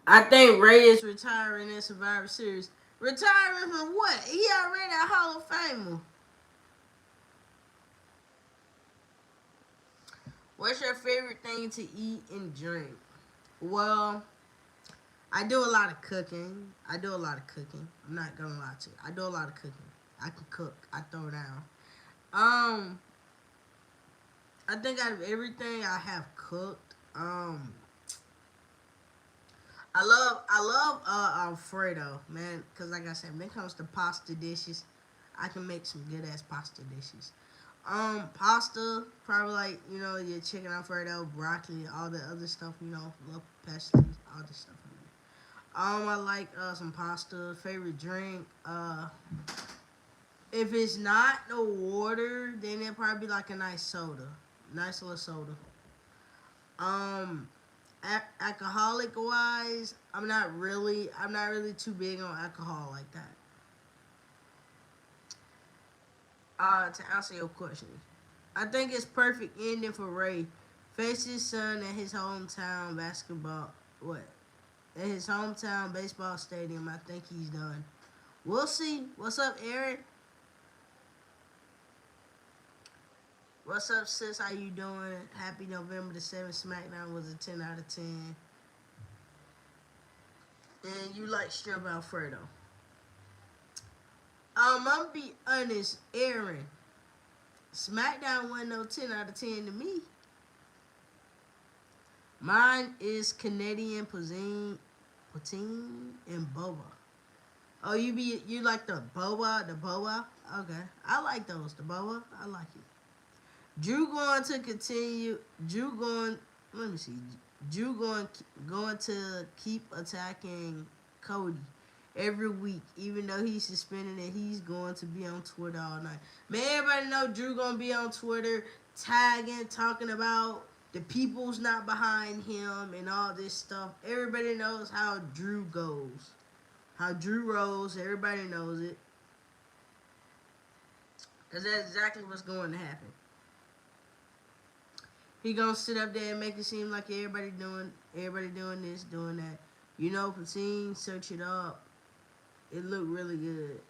I think Ray is retiring in Survivor Series. Retiring from what? He already a Hall of Famer. What's your favorite thing to eat and drink? Well, I do a lot of cooking. I do a lot of cooking. I'm not gonna lie to you. I do a lot of cooking. I can cook. I throw down. Um, I think out of everything I have cooked, I love Alfredo, man. Cause like I said, when it comes to pasta dishes, I can make some good ass pasta dishes. Pasta, probably like your chicken Alfredo, broccoli, all the other stuff. Little pesto, all this stuff. I like some pasta. Favorite drink. If it's not no water, then it probably be like a nice soda, nice little soda. Um, alcoholic wise, I'm not really too big on alcohol like that. To answer your question, I think it's perfect ending for Ray. Face his son at his hometown basketball. What? At his hometown baseball stadium. I think he's done. We'll see. What's up, Eric? What's up, sis? How you doing? Happy November the 7th. SmackDown was a 10 out of 10. And you like Strip Alfredo. I'm gonna be honest, Aaron. SmackDown wasn't no 10 out of 10 to me. Mine is Canadian poutine and boba. Oh, you like the boba? Okay, I like those. The boba, I like it. Drew going to continue. Drew going. Let me see. Drew going to keep attacking Cody every week, even though he's suspended and he's going to be on Twitter all night. Man, everybody know Drew gonna be on Twitter tagging, talking about the people's not behind him and all this stuff. Everybody knows how Drew goes, how Drew rolls. Everybody knows it, cause that's exactly what's going to happen. He gonna sit up there and make it seem like everybody doing this, doing that. Patine, search it up. It looked really good.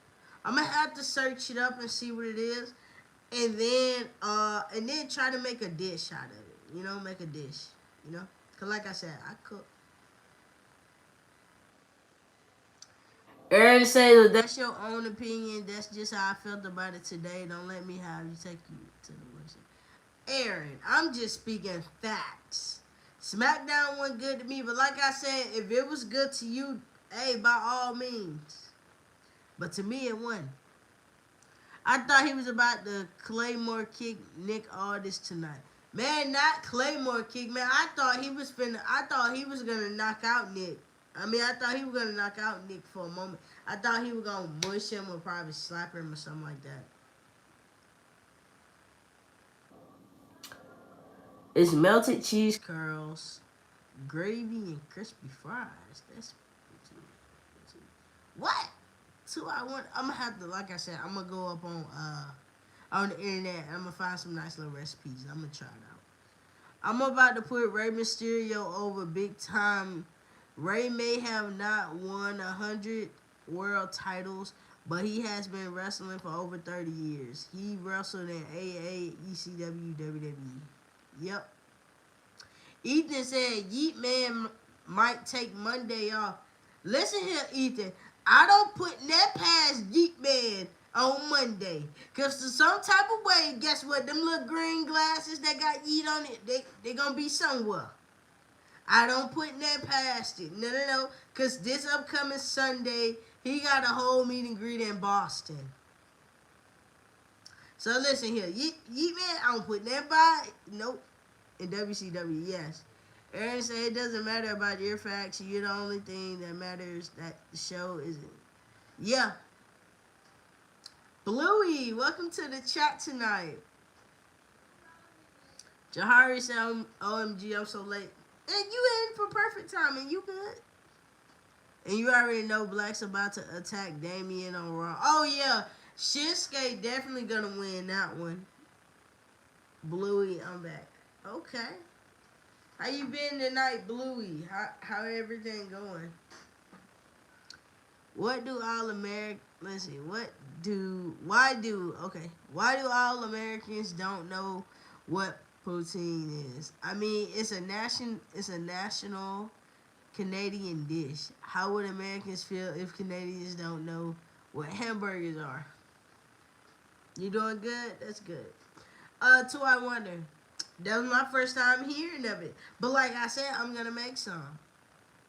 I'm gonna have to search it up and see what it is, and then try to make a dish out of it. Make a dish. Cause like I said, I cook. Aaron says that's your own opinion. That's just how I felt about it today. Don't let me have you take you to the worst. Aaron, I'm just speaking facts. SmackDown wasn't good to me, but like I said, if it was good to you, hey, by all means. But to me, it wasn't. I thought he was about to Claymore kick Nick Aldis tonight. Man, not Claymore kick, man. I thought he was gonna knock out Nick. I thought he was gonna knock out Nick for a moment. I thought he was gonna mush him or probably slap him or something like that. It's melted cheese curls, gravy, and crispy fries. That's what? Two, I'm gonna have to, like I said, I'm gonna go up on the internet. And I'm gonna find some nice little recipes. I'm gonna try it out. I'm about to put Rey Mysterio over big time. Rey may have not won 100 world titles, but he has been wrestling for over 30 years. He wrestled in AA, ECW, WWE. Yep. Ethan said Yeet Man might take Monday off. Listen here, Ethan. I don't put that past Yeet Man on Monday. Because to some type of way, guess what? Them little green glasses that got Yeet on it, they going to be somewhere. I don't put that past it. No. Because this upcoming Sunday, he got a whole meet and greet in Boston. So listen here. Yeet Man, I don't put that by. Nope. In WCW, yes. Aaron said it doesn't matter about your facts. You're the only thing that matters. That the show isn't. Yeah. Bluey, welcome to the chat tonight. Jahari said, OMG, I'm so late. And you in for perfect timing. You good. And you already know Black's about to attack Damien on Raw. Oh, yeah. Shinsuke definitely going to win that one. Bluey, I'm back. Okay. How you been tonight, Bluey? How everything going? What do all Americans, let's see, why do all Americans don't know what poutine is? I mean, it's a national Canadian dish. How would Americans feel if Canadians don't know what hamburgers are? You doing good? That's good. Two, I wonder. That was my first time hearing of it. But like I said, I'm going to make some.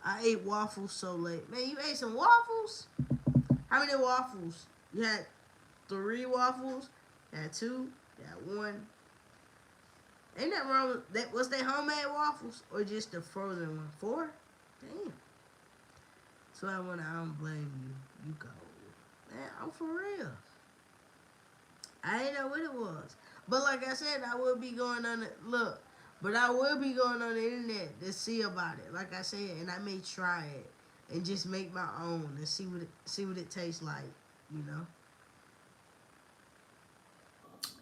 I ate waffles so late. Man, you ate some waffles? How many waffles? You had 3 waffles? You had 2? You had 1? Ain't that wrong with that? Was they homemade waffles? Or just the frozen one? 4? Damn. So I don't blame you. You go. Man, I'm for real. I didn't know what it was. But like I said, I will be going on it. Look, but I will be going on the internet to see about it. Like I said, and I may try it and just make my own and see what it tastes like. You know.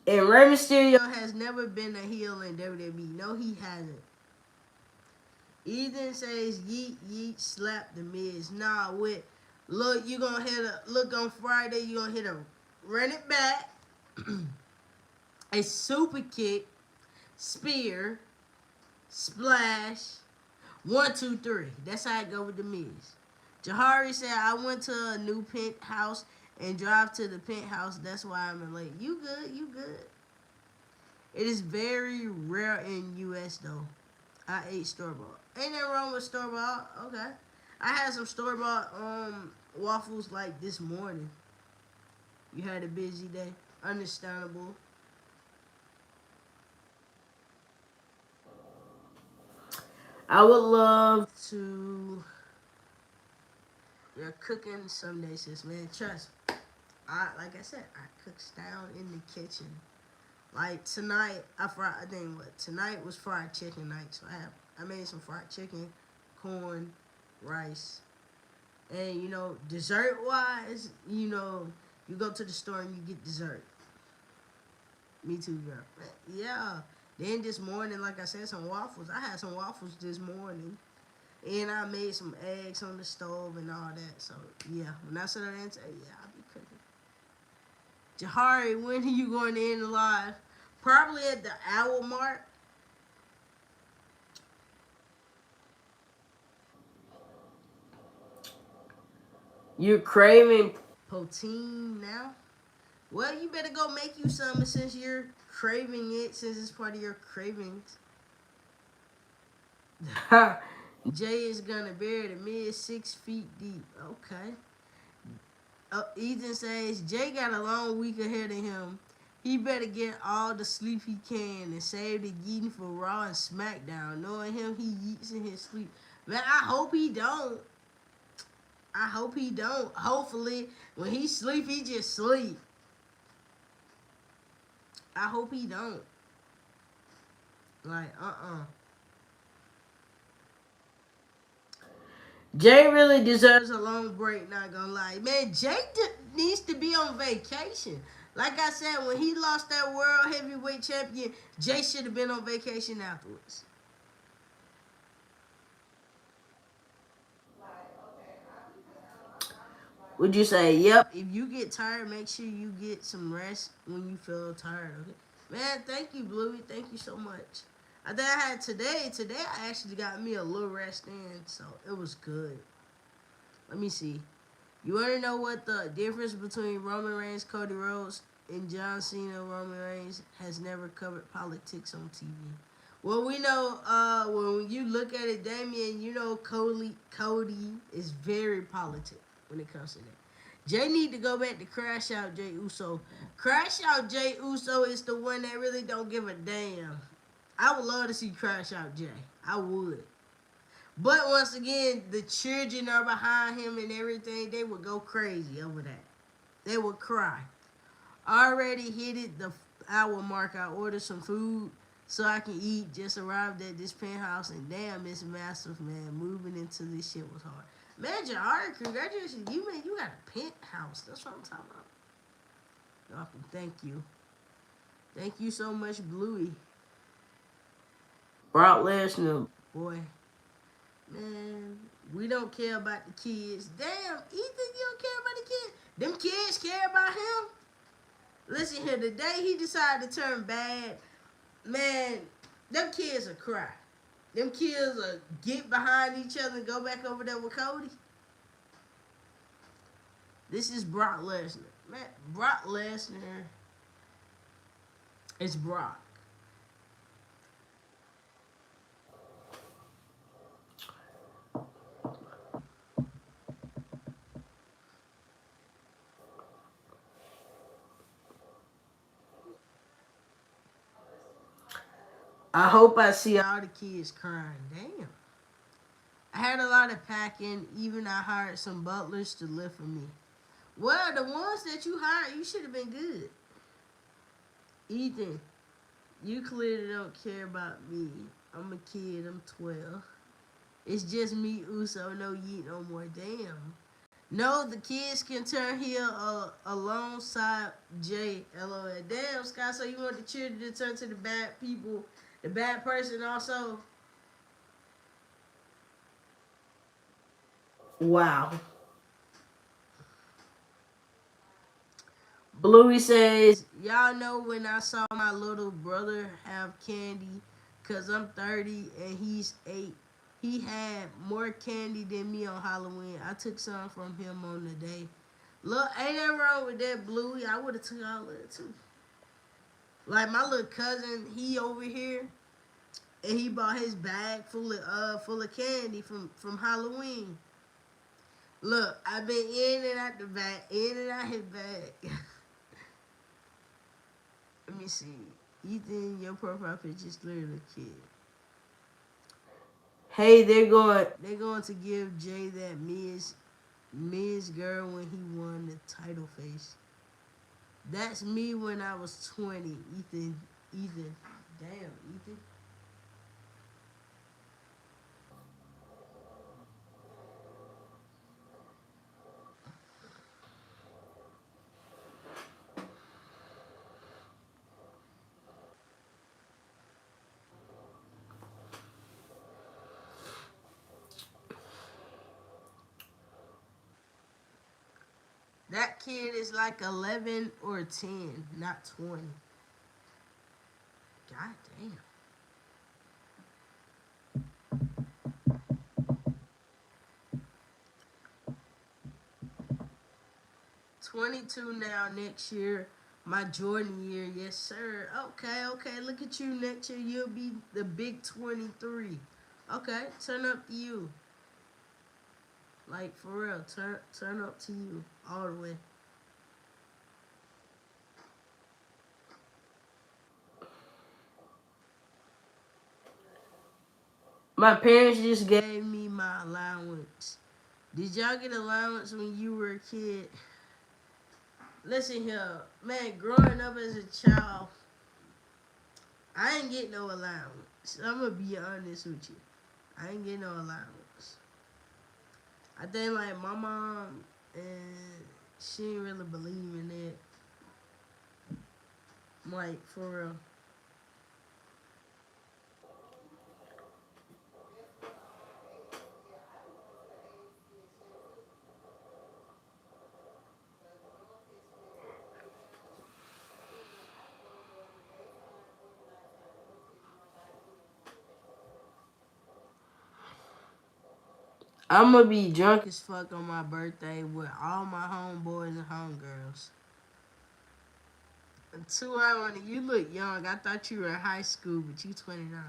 And Rey Mysterio has never been a heel in WWE. No, he hasn't. Ethan says yeet yeet slap the Miz. Nah, look, you gonna hit look on Friday. You gonna hit a run it back. A super kick, spear, splash, 1, 2, 3. That's how I go with the Miz. Jahari said, I went to a new penthouse and drive to the penthouse. That's why I'm late. You good, you good. It is very rare in U.S. though. I ate store-bought. Ain't nothing wrong with store-bought. Okay. I had some store-bought waffles like this morning. You had a busy day. Understandable. I would love to. You're cooking someday, sis, man. Trust me. Like I said, I cook down in the kitchen. Like tonight, tonight was fried chicken night. So I made some fried chicken, corn, rice, and dessert wise, you go to the store and you get dessert. Me too, girl. Yeah. Then this morning, like I said, some waffles. I had some waffles this morning. And I made some eggs on the stove and all that. So, yeah. When I said that, yeah, I'll be cooking. Jahari, when are you going to end live? Probably at the hour mark. You're craving poutine now? Well, you better go make you some since you're craving it, since it's part of your cravings. Jay is gonna bury the Miz 6 feet deep. Okay. Ethan says Jay got a long week ahead of him. He better get all the sleep he can and save the yeeting for Raw and SmackDown. Knowing him, he yeets in his sleep. Man, I hope he don't. I hope he don't. Hopefully, when he sleep, he just sleep. I hope he don't. Like, Jay really deserves a long break, not gonna lie. Man, needs to be on vacation. Like I said, when he lost that world heavyweight champion, Jay should have been on vacation afterwards. Would you say, yep, if you get tired, make sure you get some rest when you feel tired, okay? Man, thank you, Bluey. Thank you so much. I think I had today. Today I actually got me a little rest in, so it was good. Let me see. You want to know what the difference between Roman Reigns, Cody Rhodes, and John Cena? Roman Reigns has never covered politics on TV. Well, we know when you look at it, Damien, you know Cody is very politic when it comes to that. Jay need to go back to Crash Out Jay Uso. Crash Out Jay Uso is the one that really don't give a damn. I would love to see Crash Out Jay. I would. But once again, the children are behind him and everything. They would go crazy over that. They would cry. Already hit it the hour mark. I ordered some food so I can eat. Just arrived at this penthouse and damn, it's massive, man. Moving into this shit was hard. Man, Jahari, congratulations. You got a penthouse. That's what I'm talking about. Welcome. Thank you. Thank you so much, Bluey. Brock Lesnar, boy. Man, we don't care about the kids. Damn, Ethan, you don't care about the kids. Them kids care about him. Listen here, the day he decided to turn bad, man, them kids will cry. Them kids will get behind each other and go back over there with Cody. This is Brock Lesnar. Man, Brock Lesnar is Brock. I hope I see all the kids crying. Damn. I had a lot of packing. Even I hired some butlers to live for me. Well, the ones that you hired, you should have been good. Ethan, you clearly don't care about me. I'm a kid. I'm 12. It's just me, Uso. No yeet no more. Damn. No, the kids can turn heel alongside Jay. LOL. Damn, Scott. So you want the children to turn to the bad people, the bad person also? Wow. Bluey says, y'all know when I saw my little brother have candy, because I'm 30 and he's 8. He had more candy than me on Halloween. I took some from him on the day. Look, ain't nothing wrong with that, Bluey. I would have took all of it too. Like my little cousin, he over here, and he bought his bag full of candy from Halloween. Look, I've been in and out the bag, in and out his bag. Let me see. Ethan, your profile picture is literally a kid. Hey, they're going to give Jay that Miz girl when he won the title face. That's me when I was 20. Ethan. Damn, Ethan. That kid is like 11 or 10, not 20. God damn. 22 now next year. My Jordan year, yes sir. Okay. Look at you next year. You'll be the big 23. Okay, turn up to you. Like for real, turn up to you all the way. My parents just gave me my allowance. Did y'all get allowance when you were a kid? Listen here, man. Growing up as a child, I ain't get no allowance. I'm gonna be honest with you. I ain't get no allowance. I think like my mom and she didn't really believe in it. Like for real. I'm gonna be drunk as fuck on my birthday with all my homeboys and homegirls. And two, I want you look young. I thought you were in high school, but you 29.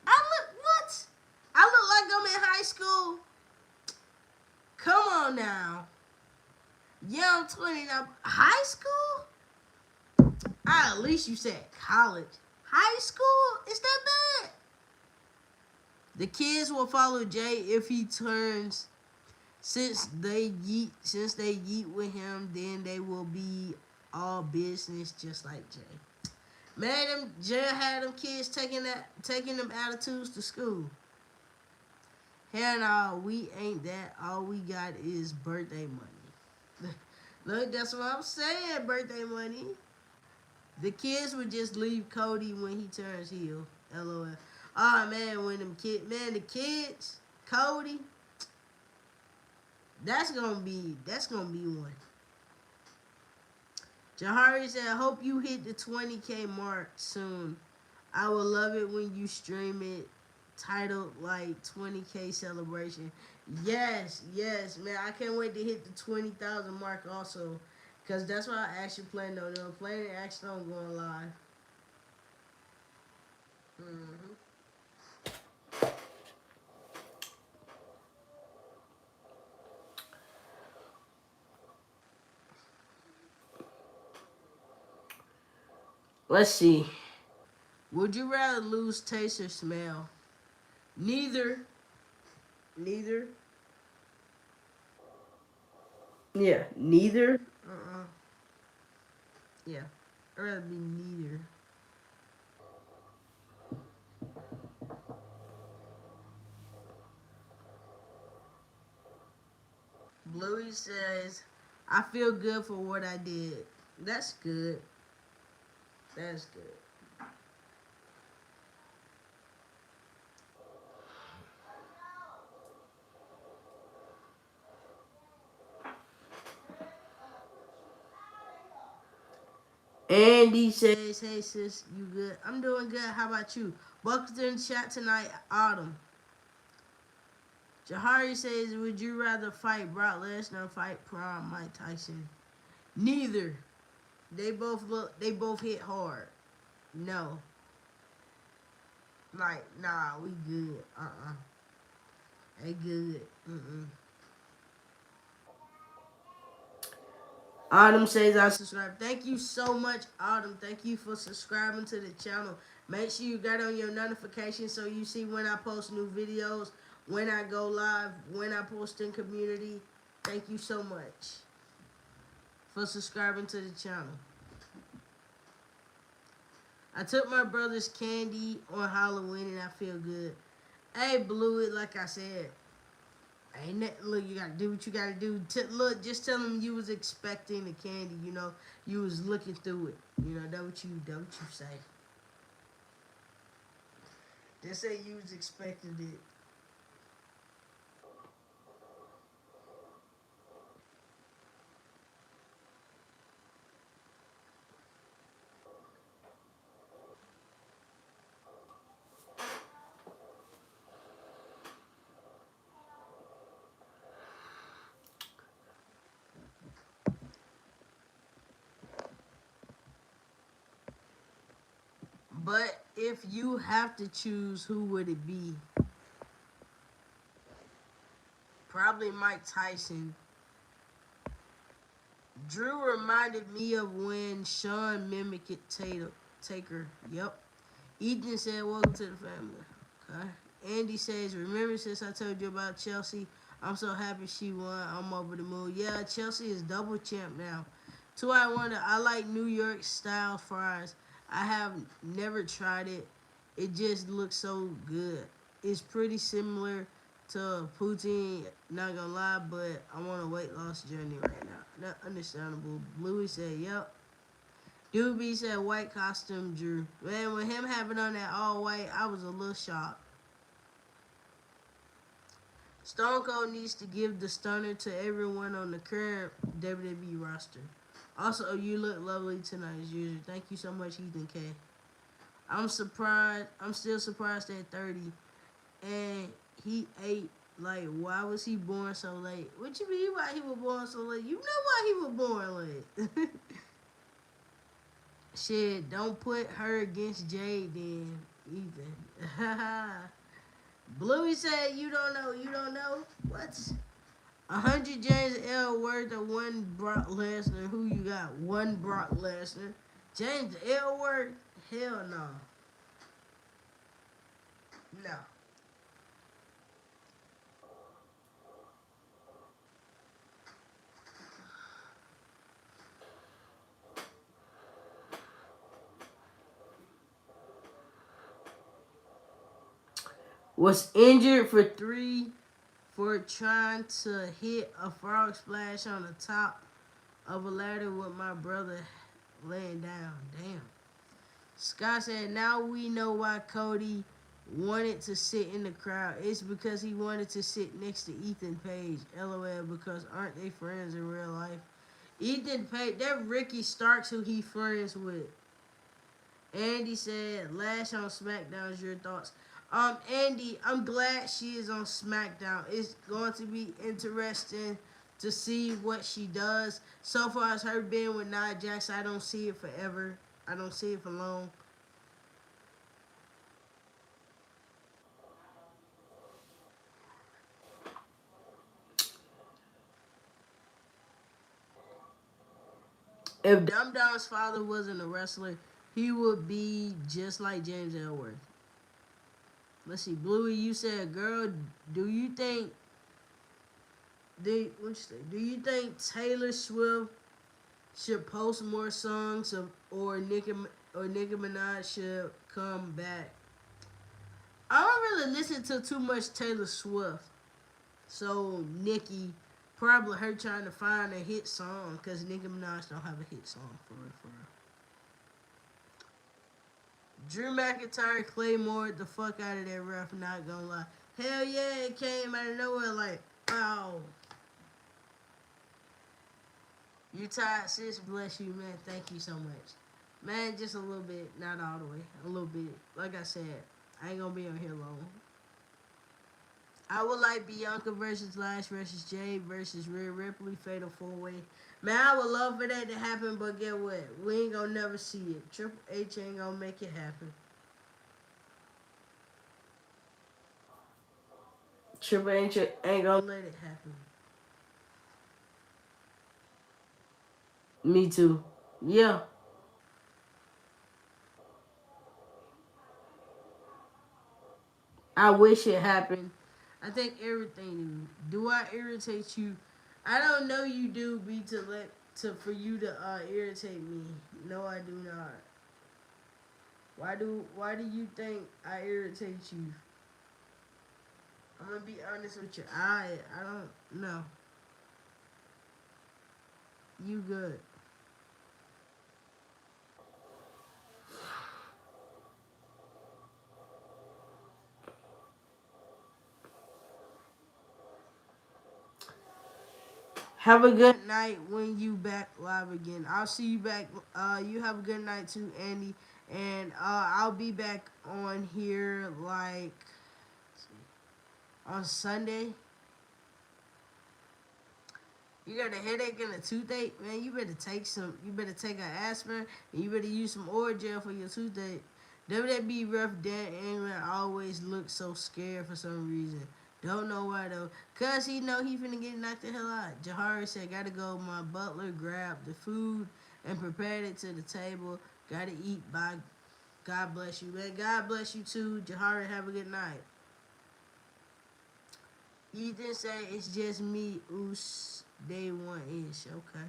I look what? I look like I'm in high school. Come on now. Yeah, I'm 29. High school? At least you said college. High school? Is that bad? The kids will follow Jay if he turns. Since they yeet with him, then they will be all business just like Jay. Man, Jay had them kids taking them attitudes to school. Hell no, we ain't that. All we got is birthday money. Look, that's what I'm saying. Birthday money. The kids would just leave Cody when he turns heel. LOL. Oh man, when the kids, Cody, that's gonna be one. Jahari said, I hope you hit the 20K mark soon. I would love it when you stream it titled like 20K celebration. Yes, yes, man. I can't wait to hit the 20,000 mark also. Because that's what I actually plan on doing. Planning actually on going live. Hmm. Let's see. Would you rather lose taste or smell? Neither. Neither. Yeah, neither. Uh-uh. Yeah. I'd rather be neither. Bluey says, I feel good for what I did. That's good. That's good. Andy says, hey sis, you good? I'm doing good. How about you? Welcome to the chat tonight, Autumn. Jahari says, would you rather fight Brock Lesnar or fight Prime Mike Tyson? Neither. They both hit hard. No. Like, nah, we good. They good. Mm-mm. Autumn says I subscribe. Thank you so much, Autumn. Thank you for subscribing to the channel. Make sure you got on your notifications so you see when I post new videos, when I go live, when I post in community. Thank you so much for subscribing to the channel. I took my brother's candy on Halloween and I feel good. Hey, blew it like I said. Ain't that, look, you gotta do what you gotta do. Look, just tell them you was expecting the candy. You was looking through it. That what you say. Just say you was expecting it. But if you have to choose, who would it be? Probably Mike Tyson. Drew reminded me of when Sean mimicked Taker. Yep. Ethan said, welcome to the family. Okay. Andy says, remember since I told you about Chelsea? I'm so happy she won. I'm over the moon. Yeah, Chelsea is double champ now. Two, I wonder, I like New York style fries. I have never tried it. It just looks so good. It's pretty similar to Putin, not gonna lie, but I'm on a weight loss journey right now. Not understandable. Bluey said, yep. Doobie said white costume Drew. Man, with him having on that all white, I was a little shocked. Stone Cold needs to give the stunner to everyone on the current WWE roster. Also, you look lovely tonight as usual. Thank you so much, Ethan K. I'm surprised. I'm still surprised at 30. And he ate, like, why was he born so late? What you mean why he was born so late? You know why he was born late. Shit, don't put her against Jade then, Ethan. Bluey said, you don't know, you don't know? What? 100 James L. worth of one Brock Lesnar. Who you got? One Brock Lesnar. James L. worth? Hell no. No. Was injured for trying to hit a frog splash on the top of a ladder with my brother laying down. Damn. Scott said, now we know why Cody wanted to sit in the crowd. It's because he wanted to sit next to Ethan Page. LOL, because aren't they friends in real life? Ethan Page, that Ricky Starks who he friends with. Andy said, Lash on SmackDown is your thoughts. Andy, I'm glad she is on SmackDown. It's going to be interesting to see what she does. So far as her being with Nia Jax, I don't see it forever. I don't see it for long. If Dum Dum's father wasn't a wrestler, he would be just like James Ellsworth. Let's see, Bluey, you said, girl, do you think do you think Taylor Swift should post more songs or Nicki Minaj should come back? I don't really listen to too much Taylor Swift, so Nicki probably her trying to find a hit song because Nicki Minaj don't have a hit song for her. Drew McIntyre Claymore the fuck out of that ref. Not gonna lie, hell yeah, it came out of nowhere like, wow. You tired, sis? Bless you, man. Thank you so much. Man, just a little bit, not all the way. A little bit. Like I said, I ain't gonna be on here long. I would like Bianca versus Lash versus Jade versus Rhea Ripley Fatal 4-Way. Man, I would love for that to happen, but get what? We ain't gonna never see it. Triple H ain't gonna make it happen. Triple H ain't gonna let it happen. Me too. Yeah. I wish it happened. I think everything do. I irritate you? I don't know you do be to for you to irritate me. No, I do not. Why do you think I irritate you? I'm gonna be honest with you. I don't know. You good. Have a good night when you back live again. I'll see you back. You have a good night too, Andy. And I'll be back on here like on Sunday. You got a headache and a toothache, man. You better take some. You better take an aspirin, and you better use some oil gel for your toothache. WWE ref Dan England always looks so scared for some reason. Don't know why though. Cause he know he finna get knocked the hell out. Jahari said, "Gotta go." My butler grabbed the food and prepared it to the table. Gotta eat. Bye. God bless you, man. God bless you too, Jahari. Have a good night. Ethan say it's just me. Oos. Day one ish. Okay.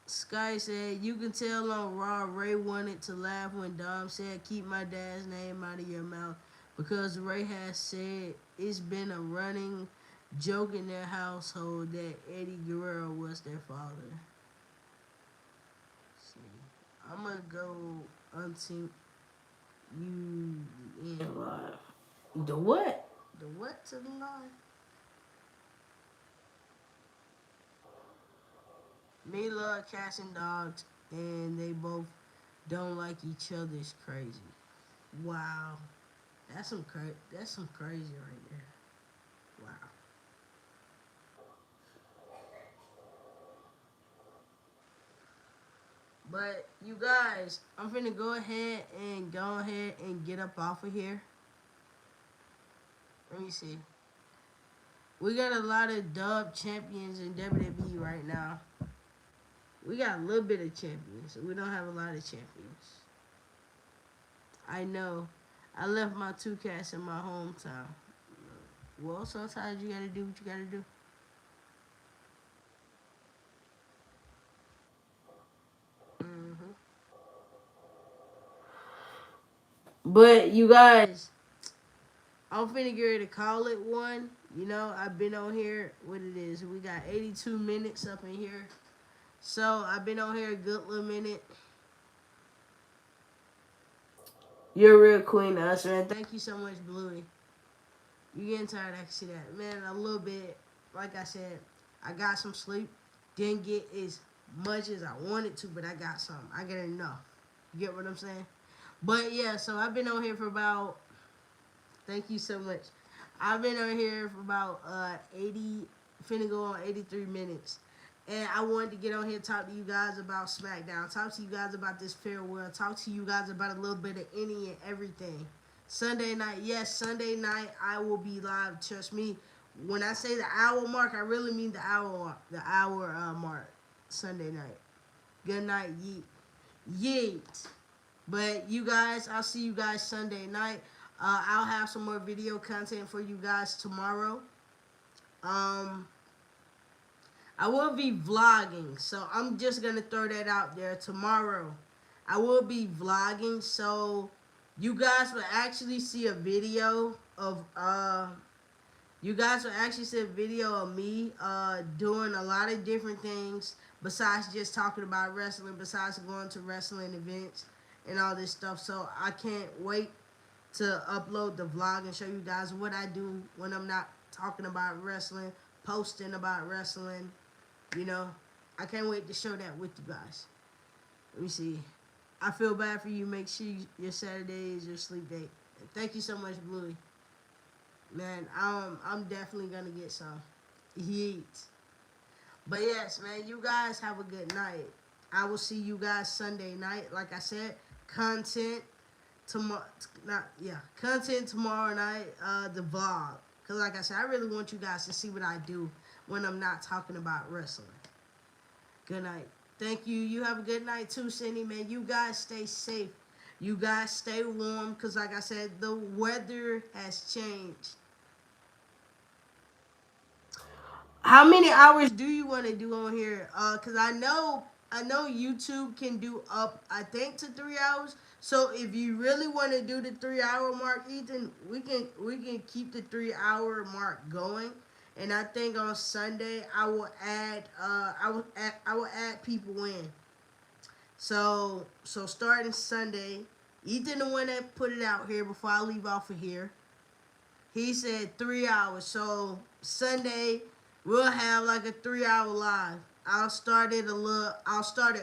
Sky said, you can tell on Raw Ray wanted to laugh when Dom said, keep my dad's name out of your mouth. because Ray has said it's been a running joke in their household that Eddie Guerrero was their father. See, I'm gonna go until you in live. The what? The what to the live? Me love cats and dogs, and they both don't like each other. Is crazy. Wow, that's some crazy right there. Wow. But you guys, I'm finna go ahead and get up off of here. Let me see. We got a lot of dub champions in WWE right now. We got a little bit of champions. We don't have a lot of champions. I know. I left my two cats in my hometown. Well, sometimes you gotta do what you gotta do. Hmm. But you guys, I'm finna get ready to call it one. You know, I've been on here. What it is? We got 82 minutes up in here. So I've been on here a good little minute. You're a real queen, us man. Thank you so much, Bluey. You getting tired? I can see that, man. A little bit. Like I said, I got some sleep. Didn't get as much as I wanted to, but I got some. I got enough. You get what I'm saying? But yeah, so I've been on here for about. Thank you so much. I've been on here for about 80, finna go on 83 minutes. And I wanted to get on here and talk to you guys about SmackDown. Talk to you guys about this farewell. Talk to you guys about a little bit of any and everything. Sunday night, yes, Sunday night I will be live. Trust me. When I say the hour mark, I really mean the hour mark. Sunday night. Good night, yeet, yeet. But you guys, I'll see you guys Sunday night. I'll have some more video content for you guys tomorrow. Um, I will be vlogging, so I'm just gonna throw that out there tomorrow. I will be vlogging, so you guys will actually see a video of you guys will actually see a video of me doing a lot of different things besides just talking about wrestling, besides going to wrestling events and all this stuff. So I can't wait to upload the vlog and show you guys what I do when I'm not talking about wrestling, posting about wrestling. You know, I can't wait to show that with you guys. Let me see. I feel bad for you. Make sure your Saturday is your sleep date. Thank you so much, Bluey. Man, I'm definitely gonna get some heat. But yes, man, you guys have a good night. I will see you guys Sunday night. Like I said, content tomorrow. Not yeah, content tomorrow night. The vlog. Cause like I said, I really want you guys to see what I do when I'm not talking about wrestling. Good night. Thank you. You have a good night too, Cindy, man. You guys stay safe. You guys stay warm because, like I said, the weather has changed. How many hours do you want to do on here? Cause I know YouTube can do up I think to 3 hours. So if you really want to do the 3 hour mark, Ethan, we can keep the 3 hour mark going. And I think on Sunday I will add people in. So starting Sunday, Ethan the one that put it out here before I leave off of here. He said 3 hours. So Sunday we'll have like a 3 hour live. I'll start it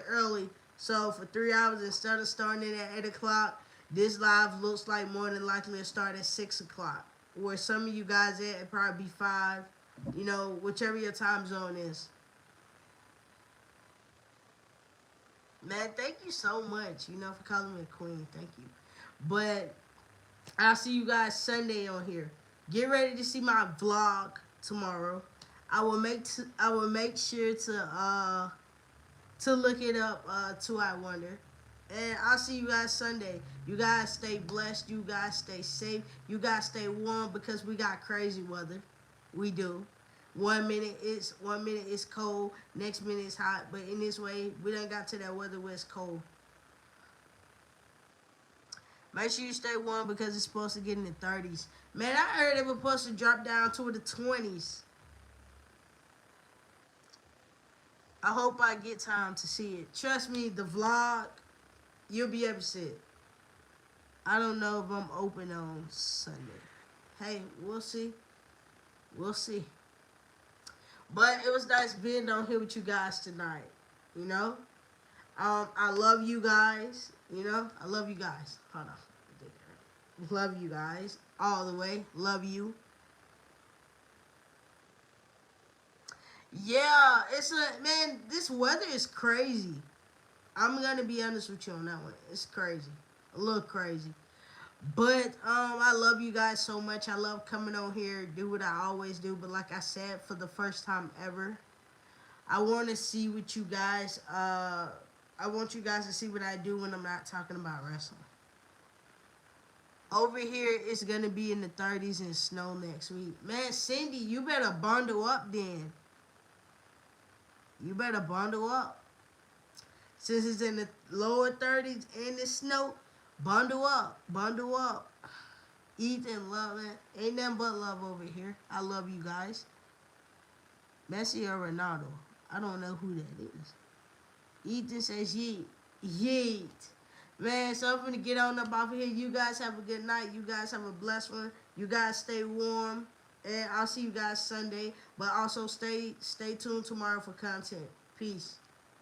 early. So for 3 hours instead of starting it at 8 o'clock, this live looks like more than likely to start at 6 o'clock. Where some of you guys at it probably be 5. You know, whichever your time zone is. Man, thank you so much, for calling me a queen. Thank you. But I'll see you guys Sunday on here. Get ready to see my vlog tomorrow. I will make sure to look it up to I Wonder. And I'll see you guys Sunday. You guys stay blessed. You guys stay safe. You guys stay warm because we got crazy weather. We do. One minute it's cold, next minute it's hot. But in this way, we done got to that weather where it's cold. Make sure you stay warm because it's supposed to get in the 30s. Man, I heard it was supposed to drop down to the 20s. I hope I get time to see it. Trust me, the vlog, you'll be able to see it. I don't know if I'm open on Sunday. Hey, we'll see. We'll see. But it was nice being on here with you guys tonight. You know? I love you guys. You know? I love you guys. Hold on. Love you guys. All the way. Love you. Yeah, it's a man, this weather is crazy. I'm gonna be honest with you on that one. It's crazy. A little crazy. But I love you guys so much. I love coming on here, do what I always do. But like I said, for the first time ever, I want to see what you guys. I want you guys to see what I do when I'm not talking about wrestling. Over here, it's gonna be in the 30s and snow next week. Man, Cindy, you better bundle up then. You better bundle up. Since it's in the lower 30s and the snow, bundle up. Bundle up. Ethan, love it. Ain't nothing but love over here. I love you guys. Messi or Ronaldo? I don't know who that is. Ethan says yeet. Yeet. Man, so I'm gonna get on up off here. You guys have a good night. You guys have a blessed one. You guys stay warm. And I'll see you guys Sunday. But also stay tuned tomorrow for content. Peace.